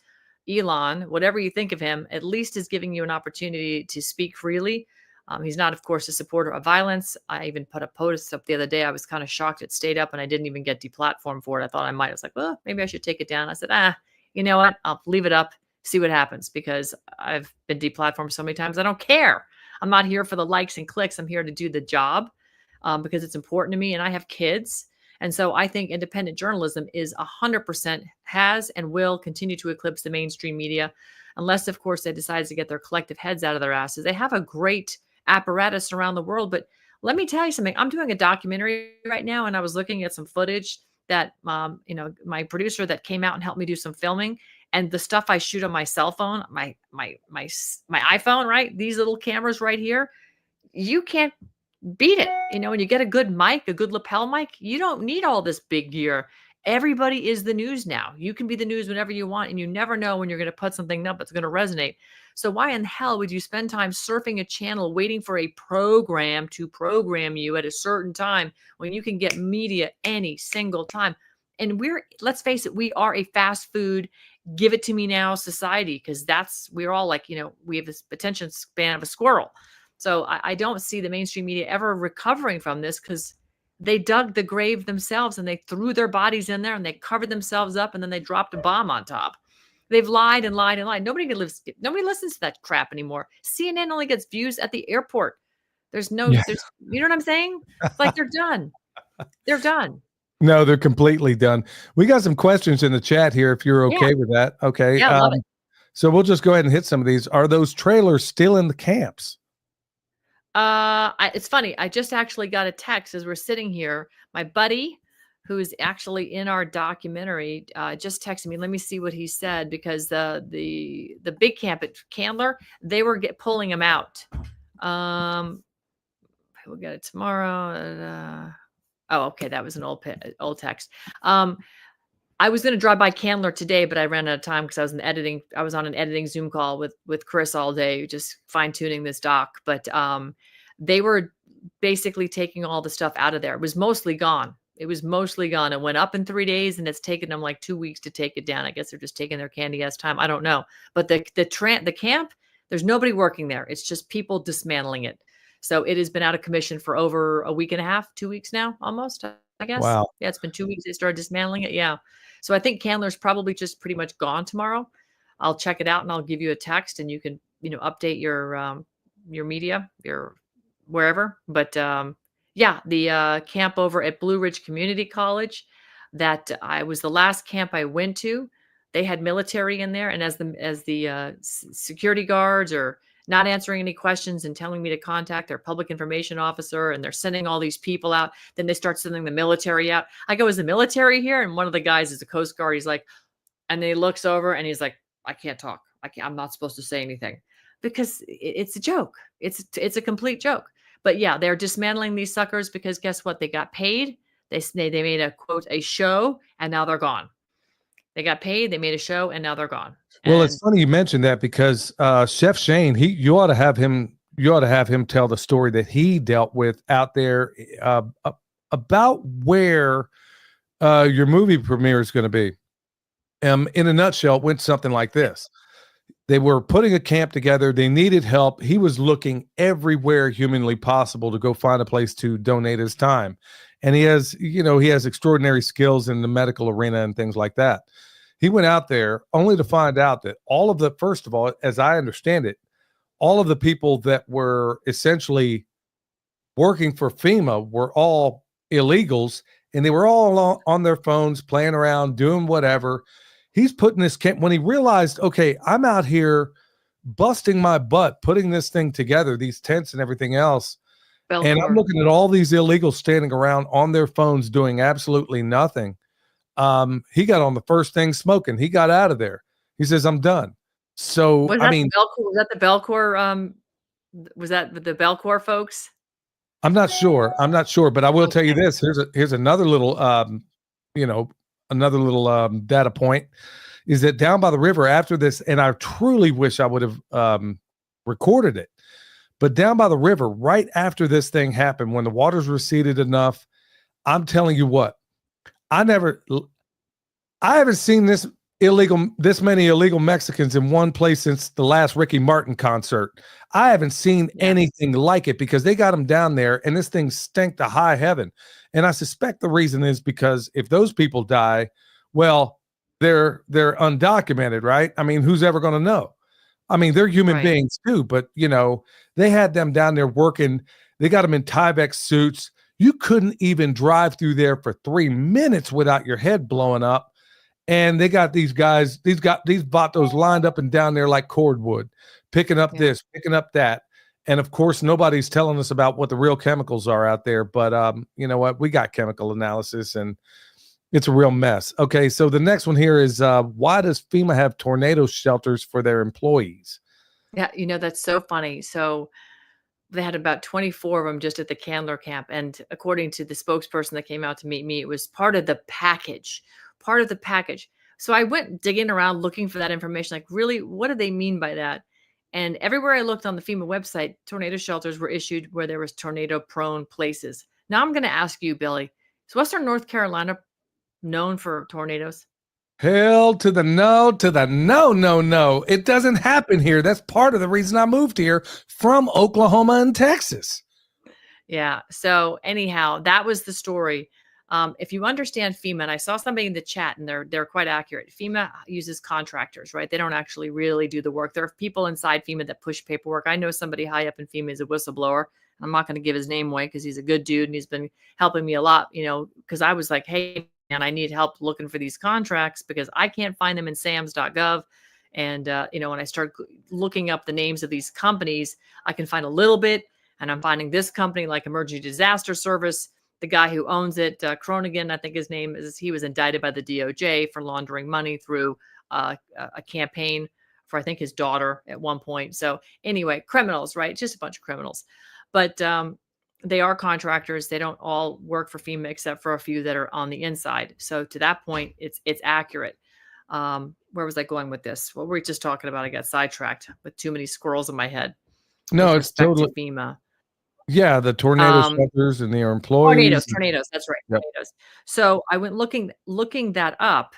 Elon, whatever you think of him, at least is giving you an opportunity to speak freely. He's not, of course, a supporter of violence. I even put a post up the other day. I was kind of shocked it stayed up and I didn't even get deplatformed for it. I thought I might. I was like, well, maybe I should take it down. I said, you know what? I'll leave it up, see what happens, because I've been deplatformed so many times. I don't care. I'm not here for the likes and clicks. I'm here to do the job because it's important to me, and I have kids. And so I think independent journalism is 100% has and will continue to eclipse the mainstream media, unless, of course, they decide to get their collective heads out of their asses. They have a great apparatus around the world. But let me tell you something. I'm doing a documentary right now, and I was looking at some footage that, my producer that came out and helped me do some filming, and the stuff I shoot on my cell phone, my iPhone, right? These little cameras right here, you can't beat it. When you get a good mic, a good lapel mic, you don't need all this big gear. Everybody is the news now. You can be the news whenever you want, and you never know when you're going to put something up that's going to resonate. So why in the hell would you spend time surfing a channel waiting for a program to program you at a certain time when you can get media any single time? And let's face it, we are a fast food, give it to me now society, because we're all like, we have this attention span of a squirrel. So I don't see the mainstream media ever recovering from this, because they dug the grave themselves and they threw their bodies in there and they covered themselves up, and then they dropped a bomb on top. They've lied and lied and lied. Nobody listens to that crap anymore. CNN only gets views at the airport. You know what I'm saying? It's like they're done. They're done. No, they're completely done. We got some questions in the chat here, if you're okay with that. Okay. Yeah, love it. So we'll just go ahead and hit some of these. Are those trailers still in the camps? It's funny. I just actually got a text as we're sitting here. My buddy, who's actually in our documentary, just texted me. Let me see what he said, because the big camp at Candler, they were pulling him out. We'll get it tomorrow. Okay, that was an old text. I was going to drive by Candler today, but I ran out of time because I was on an editing Zoom call with Chris all day, just fine tuning this doc. But they were basically taking all the stuff out of there. It was mostly gone. It went up in 3 days, and it's taken them like 2 weeks to take it down. I guess they're just taking their candy ass time. I don't know. But the camp, there's nobody working there. It's just people dismantling it. So it has been out of commission for over a week and a half, 2 weeks now, almost, I guess. Wow. Yeah, it's been 2 weeks. They started dismantling it. Yeah. So I think Candler's probably just pretty much gone tomorrow. I'll check it out and I'll give you a text, and you can, update your media, your wherever. But the camp over at Blue Ridge Community College, that I was the last camp I went to. They had military in there, and as the security guards are not answering any questions and telling me to contact their public information officer, and they're sending all these people out. Then they start sending the military out. I go, is the military here? And one of the guys is a Coast Guard. He's like, and then he looks over and he's like, I can't talk. I'm not supposed to say anything, because it's a joke. It's a complete joke. But yeah, they're dismantling these suckers because guess what? They got paid. They made a quote, a show, and now they're gone. They got paid, they made a show, and now they're gone. Well, it's funny you mentioned that, because Chef Shane, you ought to have him tell the story that he dealt with out there about where your movie premiere is going to be. In a nutshell, it went something like this. They were putting a camp together. They needed help. He was looking everywhere humanly possible to go find a place to donate his time. And he has extraordinary skills in the medical arena and things like that. He went out there only to find out that first of all, as I understand it, all of the people that were essentially working for FEMA were all illegals, and they were all on their phones, playing around, doing whatever. He's putting this camp, when he realized, okay, I'm out here busting my butt, putting this thing together, these tents and everything else. And I'm looking at all these illegals standing around on their phones doing absolutely nothing. He got on the first thing smoking. He got out of there. He says, I'm done. So, was that the Belcour? Was that the Belcour folks? I'm not sure, but I will tell you this. Here's another little, data point, is that down by the river after this, and I truly wish I would have recorded it, but down by the river, right after this thing happened, when the waters receded enough, I'm telling you what, I haven't seen this this many illegal Mexicans in one place since the last Ricky Martin concert. I haven't seen anything like it because they got them down there and this thing stank to high heaven. And I suspect the reason is because if those people die, well, they're undocumented, right? I mean, who's ever going to know? I mean, they're human beings too, but they had them down there working. They got them in Tyvek suits. You couldn't even drive through there for 3 minutes without your head blowing up. And they got these guys, these vatos lined up and down there like cordwood, picking up this, picking up that. And of course, nobody's telling us about what the real chemicals are out there. But you know what? We got chemical analysis and it's a real mess. Okay, so the next one here is why does FEMA have tornado shelters for their employees? Yeah, that's so funny. So they had about 24 of them just at the Candler camp. And according to the spokesperson that came out to meet me, it was part of the package. So I went digging around looking for that information. Like, really, what do they mean by that? And everywhere I looked on the FEMA website, tornado shelters were issued where there was tornado prone places. Now I'm going to ask you, Billy, is Western North Carolina known for tornadoes? Hell to the no, no. It doesn't happen here. That's part of the reason I moved here from Oklahoma and Texas. Yeah. So anyhow, that was the story. If you understand FEMA, and I saw somebody in the chat, and they're quite accurate. FEMA uses contractors, right? They don't actually really do the work. There are people inside FEMA that push paperwork. I know somebody high up in FEMA is a whistleblower. I'm not going to give his name away because he's a good dude and he's been helping me a lot, because I was like, hey, man, I need help looking for these contracts because I can't find them in SAMS.gov. And, when I start looking up the names of these companies, I can find a little bit. And I'm finding this company like Emergency Disaster Service. The guy who owns it, Cronigan, I think his name is, he was indicted by the DOJ for laundering money through a campaign for, I think, his daughter at one point. So anyway, criminals, right? Just a bunch of criminals. But they are contractors. They don't all work for FEMA except for a few that are on the inside. So to that point, it's accurate. Where was I going with this? What were we just talking about? I got sidetracked with too many squirrels in my head. No, it's totally FEMA. Yeah, the tornado shelters and their employees. Tornadoes. That's right. Yep. Tornadoes. So I went looking that up,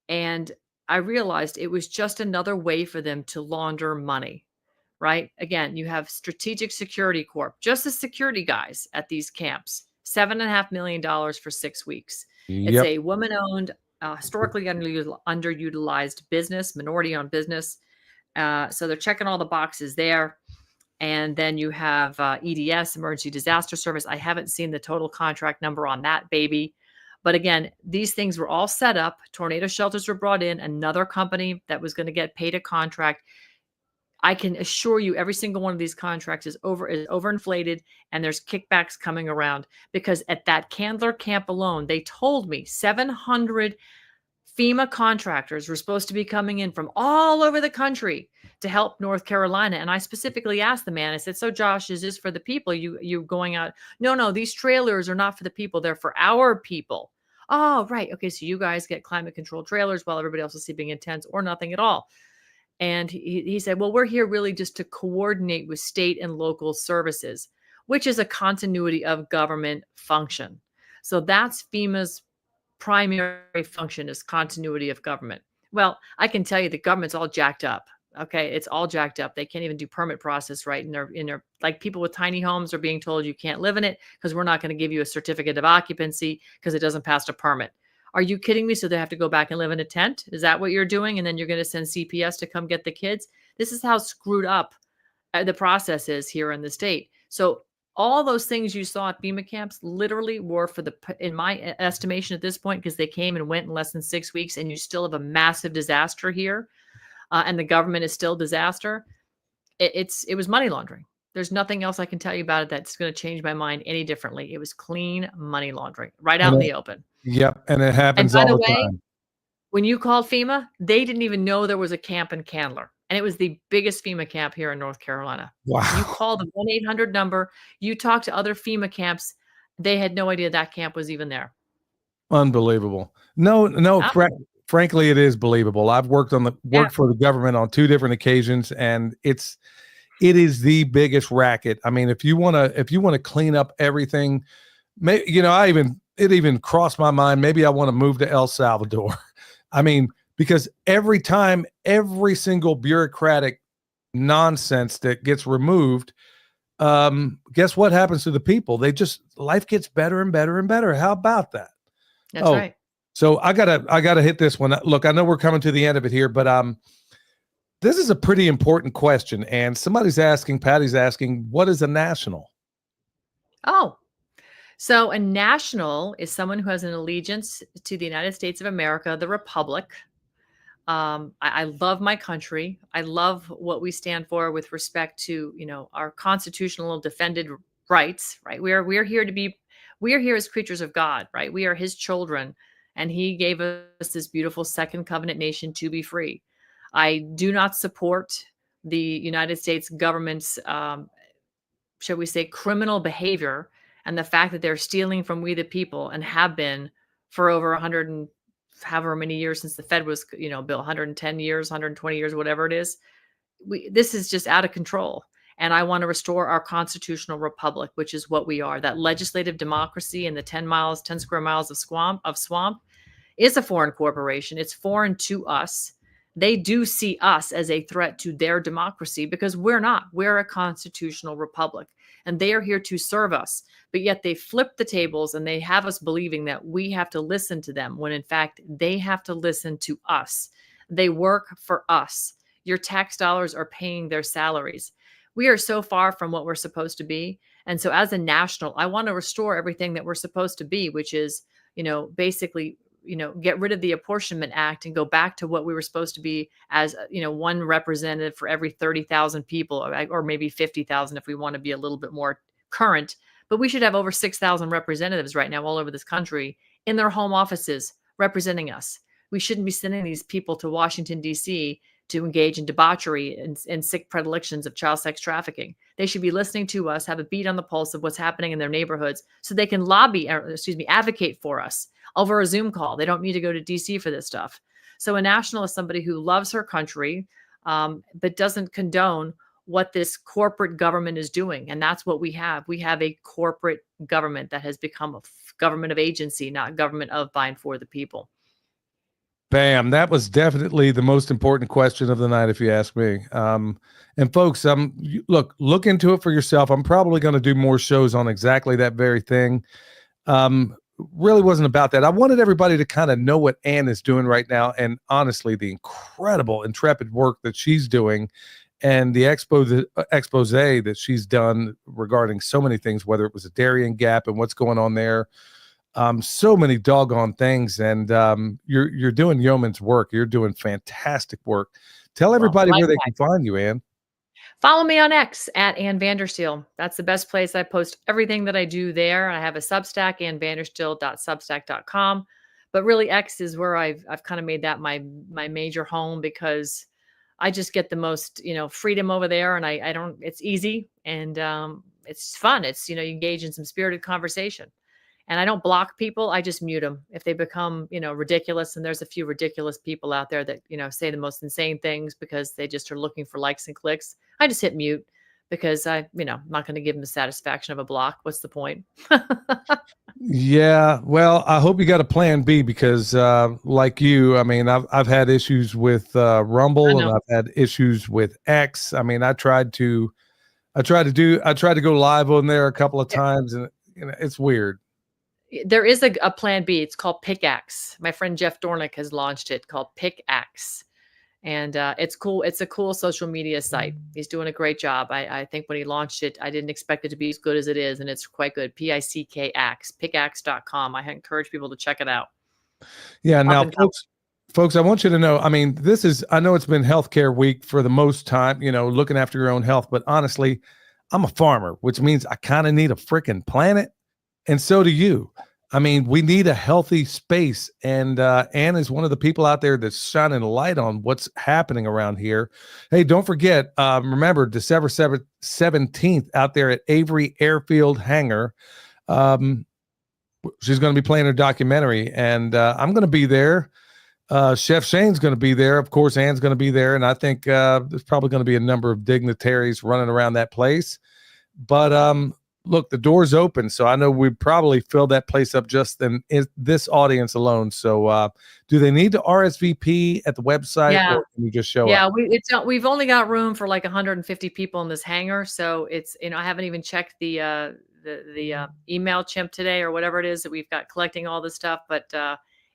and I realized it was just another way for them to launder money, right? Again, you have Strategic Security Corp, just the security guys at these camps, $7.5 million for 6 weeks. It's a woman-owned, historically underutilized business, minority-owned business. So they're checking all the boxes there. And then you have EDS, Emergency Disaster Service. I haven't seen the total contract number on that baby. But again, these things were all set up. Tornado shelters were brought in. Another company that was going to get paid a contract. I can assure you every single one of these contracts is overinflated, and there's kickbacks coming around. Because at that Candler camp alone, they told me 700 FEMA contractors were supposed to be coming in from all over the country to help North Carolina. And I specifically asked the man, I said, so Josh, is this for the people you going out? No, these trailers are not for the people. They're for our people. Oh, right. Okay. So you guys get climate control trailers while everybody else is sleeping in tents or nothing at all. And he said, well, we're here really just to coordinate with state and local services, which is a continuity of government function. So that's FEMA's primary function, is continuity of government. Well, I can tell you the government's all jacked up. Okay. It's all jacked up. They can't even do permit process right. And they're like, people with tiny homes are being told you can't live in it because we're not going to give you a certificate of occupancy because it doesn't pass a permit. Are you kidding me? So they have to go back and live in a tent? Is that what you're doing? And then you're going to send CPS to come get the kids? This is how screwed up the process is here in the state. So all those things you saw at FEMA camps literally were for in my estimation at this point, because they came and went in less than 6 weeks, and you still have a massive disaster here, and the government is still disaster. It was money laundering. There's nothing else I can tell you about it that's going to change my mind any differently. It was clean money laundering right out in the open. Yep, and it happens all the time. When you called FEMA, they didn't even know there was a camp in Candler. And it was the biggest FEMA camp here in North Carolina. Wow. You call the 1-800 number. You talk to other FEMA camps. They had no idea that camp was even there. Unbelievable. No, frankly, it is believable. I've worked for the government on 2 different occasions, and it is the biggest racket. I mean, if you want to clean up everything, it even crossed my mind. Maybe I want to move to El Salvador. I mean, because every time, every single bureaucratic nonsense that gets removed, guess what happens to the people? Life gets better and better and better. How about that? That's right. So I gotta hit this one. Look, I know we're coming to the end of it here, but this is a pretty important question. And Patty's asking, what is a national? Oh, so a national is someone who has an allegiance to the United States of America, the Republic. I love my country. I love what we stand for with respect to, our constitutional defended rights, right? We are here as creatures of God, right? We are his children, and he gave us this beautiful second covenant nation to be free. I do not support the United States government's, shall we say, criminal behavior, and the fact that they're stealing from we the people and have been for over 100 and however many years since the Fed was, built, 110 years, 120 years, whatever it is. This is just out of control. And I want to restore our constitutional republic, which is what we are. That legislative democracy in the 10 square miles of swamp is a foreign corporation. It's foreign to us. They do see us as a threat to their democracy because we're not. We're a constitutional republic, and they are here to serve us. But yet they flip the tables and they have us believing that we have to listen to them when in fact they have to listen to us. They work for us. Your tax dollars are paying their salaries. We are so far from what we're supposed to be. And so as a national, I want to restore everything that we're supposed to be, which is, basically, get rid of the Apportionment Act and go back to what we were supposed to be as, one representative for every 30,000 people, or maybe 50,000 if we want to be a little bit more current. But we should have over 6,000 representatives right now all over this country in their home offices representing us. We shouldn't be sending these people to Washington, D.C. to engage in debauchery and sick predilections of child sex trafficking. They should be listening to us, have a beat on the pulse of what's happening in their neighborhoods so they can advocate for us over a Zoom call. They don't need to go to DC for this stuff. So a national is somebody who loves her country, but doesn't condone what this corporate government is doing. And that's what we have. We have a corporate government that has become a government of agency, not government of, by, and for the people. Bam. That was definitely the most important question of the night, if you ask me. And folks, look into it for yourself. I'm probably going to do more shows on exactly that very thing. Really wasn't about that. I wanted everybody to kind of know what Ann is doing right now. And honestly, the incredible, intrepid work that she's doing and the expose that she's done regarding so many things, whether it was a Darien Gap and what's going on there. So many doggone things. And you're doing yeoman's work. You're doing fantastic work. Tell everybody where they can find you, Ann. Follow me on X at Ann Vandersteel. That's the best place. I post everything that I do there. I have a Substack, annvandersteel.substack.com. But really, X is where I've kind of made that my major home because I just get the most, freedom over there, and I don't. It's easy and it's fun. It's you engage in some spirited conversation. And I don't block people. I just mute them if they become, ridiculous. And there's a few ridiculous people out there that, say the most insane things because they just are looking for likes and clicks. I just hit mute because I'm not going to give them the satisfaction of a block. What's the point? Yeah. Well, I hope you got a plan B because like you, I mean, I've had issues with Rumble and I've had issues with X. I mean, I tried to go live on there a couple of times and it's weird. There is a plan B. It's called Pickaxe. My friend Jeff Dornick has launched it called Pickaxe. And it's cool. It's a cool social media site. He's doing a great job. I think when he launched it, I didn't expect it to be as good as it is. And it's quite good. Pickaxe, pickaxe.com. I encourage people to check it out. Yeah. Now, folks, I want you to know, I mean, I know it's been healthcare week for the most time, looking after your own health. But honestly, I'm a farmer, which means I kind of need a freaking planet. And so do you. I mean, we need a healthy space. And Ann is one of the people out there that's shining a light on what's happening around here. Hey, don't forget, remember, December 17th out there at Avery Airfield Hangar. She's going to be playing her documentary. And I'm going to be there. Chef Shane's going to be there. Of course, Ann's going to be there. And I think there's probably going to be a number of dignitaries running around that place. But Look, the door's open, so I know we probably fill that place up just in this audience alone. So, do they need to RSVP at the website, Yeah. or can you just show Yeah, up? we've only got room for like 150 people in this hangar, so it's, I haven't even checked the email chimp today or whatever it is that we've got collecting all this stuff, but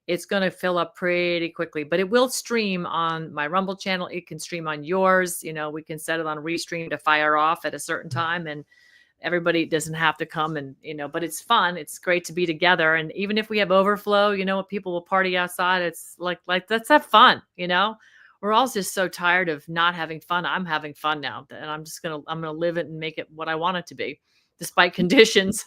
it's going to fill up pretty quickly. But it will stream on my Rumble channel. It can stream on yours. We can set it on restream to fire off at a certain time, and everybody doesn't have to come, and but it's fun. It's great to be together, and even if we have overflow, people will party outside. It's like let's have fun. We're all just so tired of not having fun. I'm having fun now, and I'm gonna live it and make it what I want it to be, despite conditions.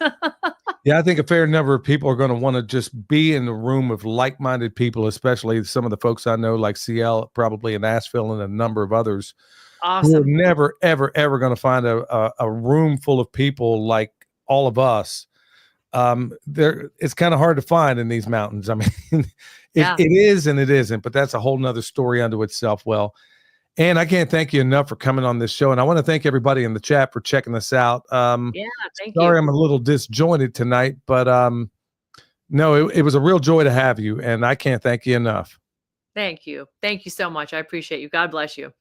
Yeah, I think a fair number of people are going to want to just be in the room of like-minded people, especially some of the folks I know, like CL, probably in Asheville, and a number of others. We're Awesome. never, ever, ever going to find a room full of people like all of us. It's kind of hard to find in these mountains. I mean, Yeah. it is and it isn't, but that's a whole nother story unto itself. Well, and I can't thank you enough for coming on this show. And I want to thank everybody in the chat for checking this out. Yeah, thank Sorry, you. I'm a little disjointed tonight, but no, it was a real joy to have you, and I can't thank you enough. Thank you. Thank you so much. I appreciate you. God bless you.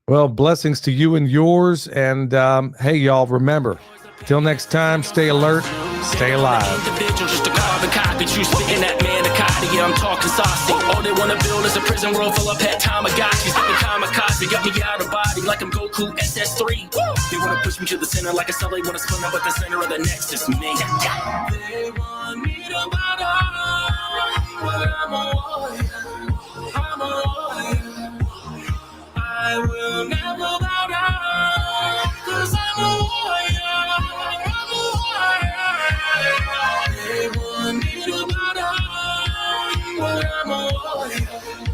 Well, blessings to you and yours. And hey, y'all, remember, till next time, stay alert, stay alive. Individual, just a carbon copy, you spitting that manicotti. Yeah, I'm talking saucy. All they wanna build is a prison world full of pet Tamagotchis. Thinking kamikaze got me out of body like I'm Goku SS3. They wanna push me to the center like a cell. They wanna split up at the center of the nexus. Me. They want me to bow down, but I'm a warrior. I'm a warrior. I will never bow down, 'cause I'm a warrior. I'm a warrior. They want me to bow down, but I'm a warrior.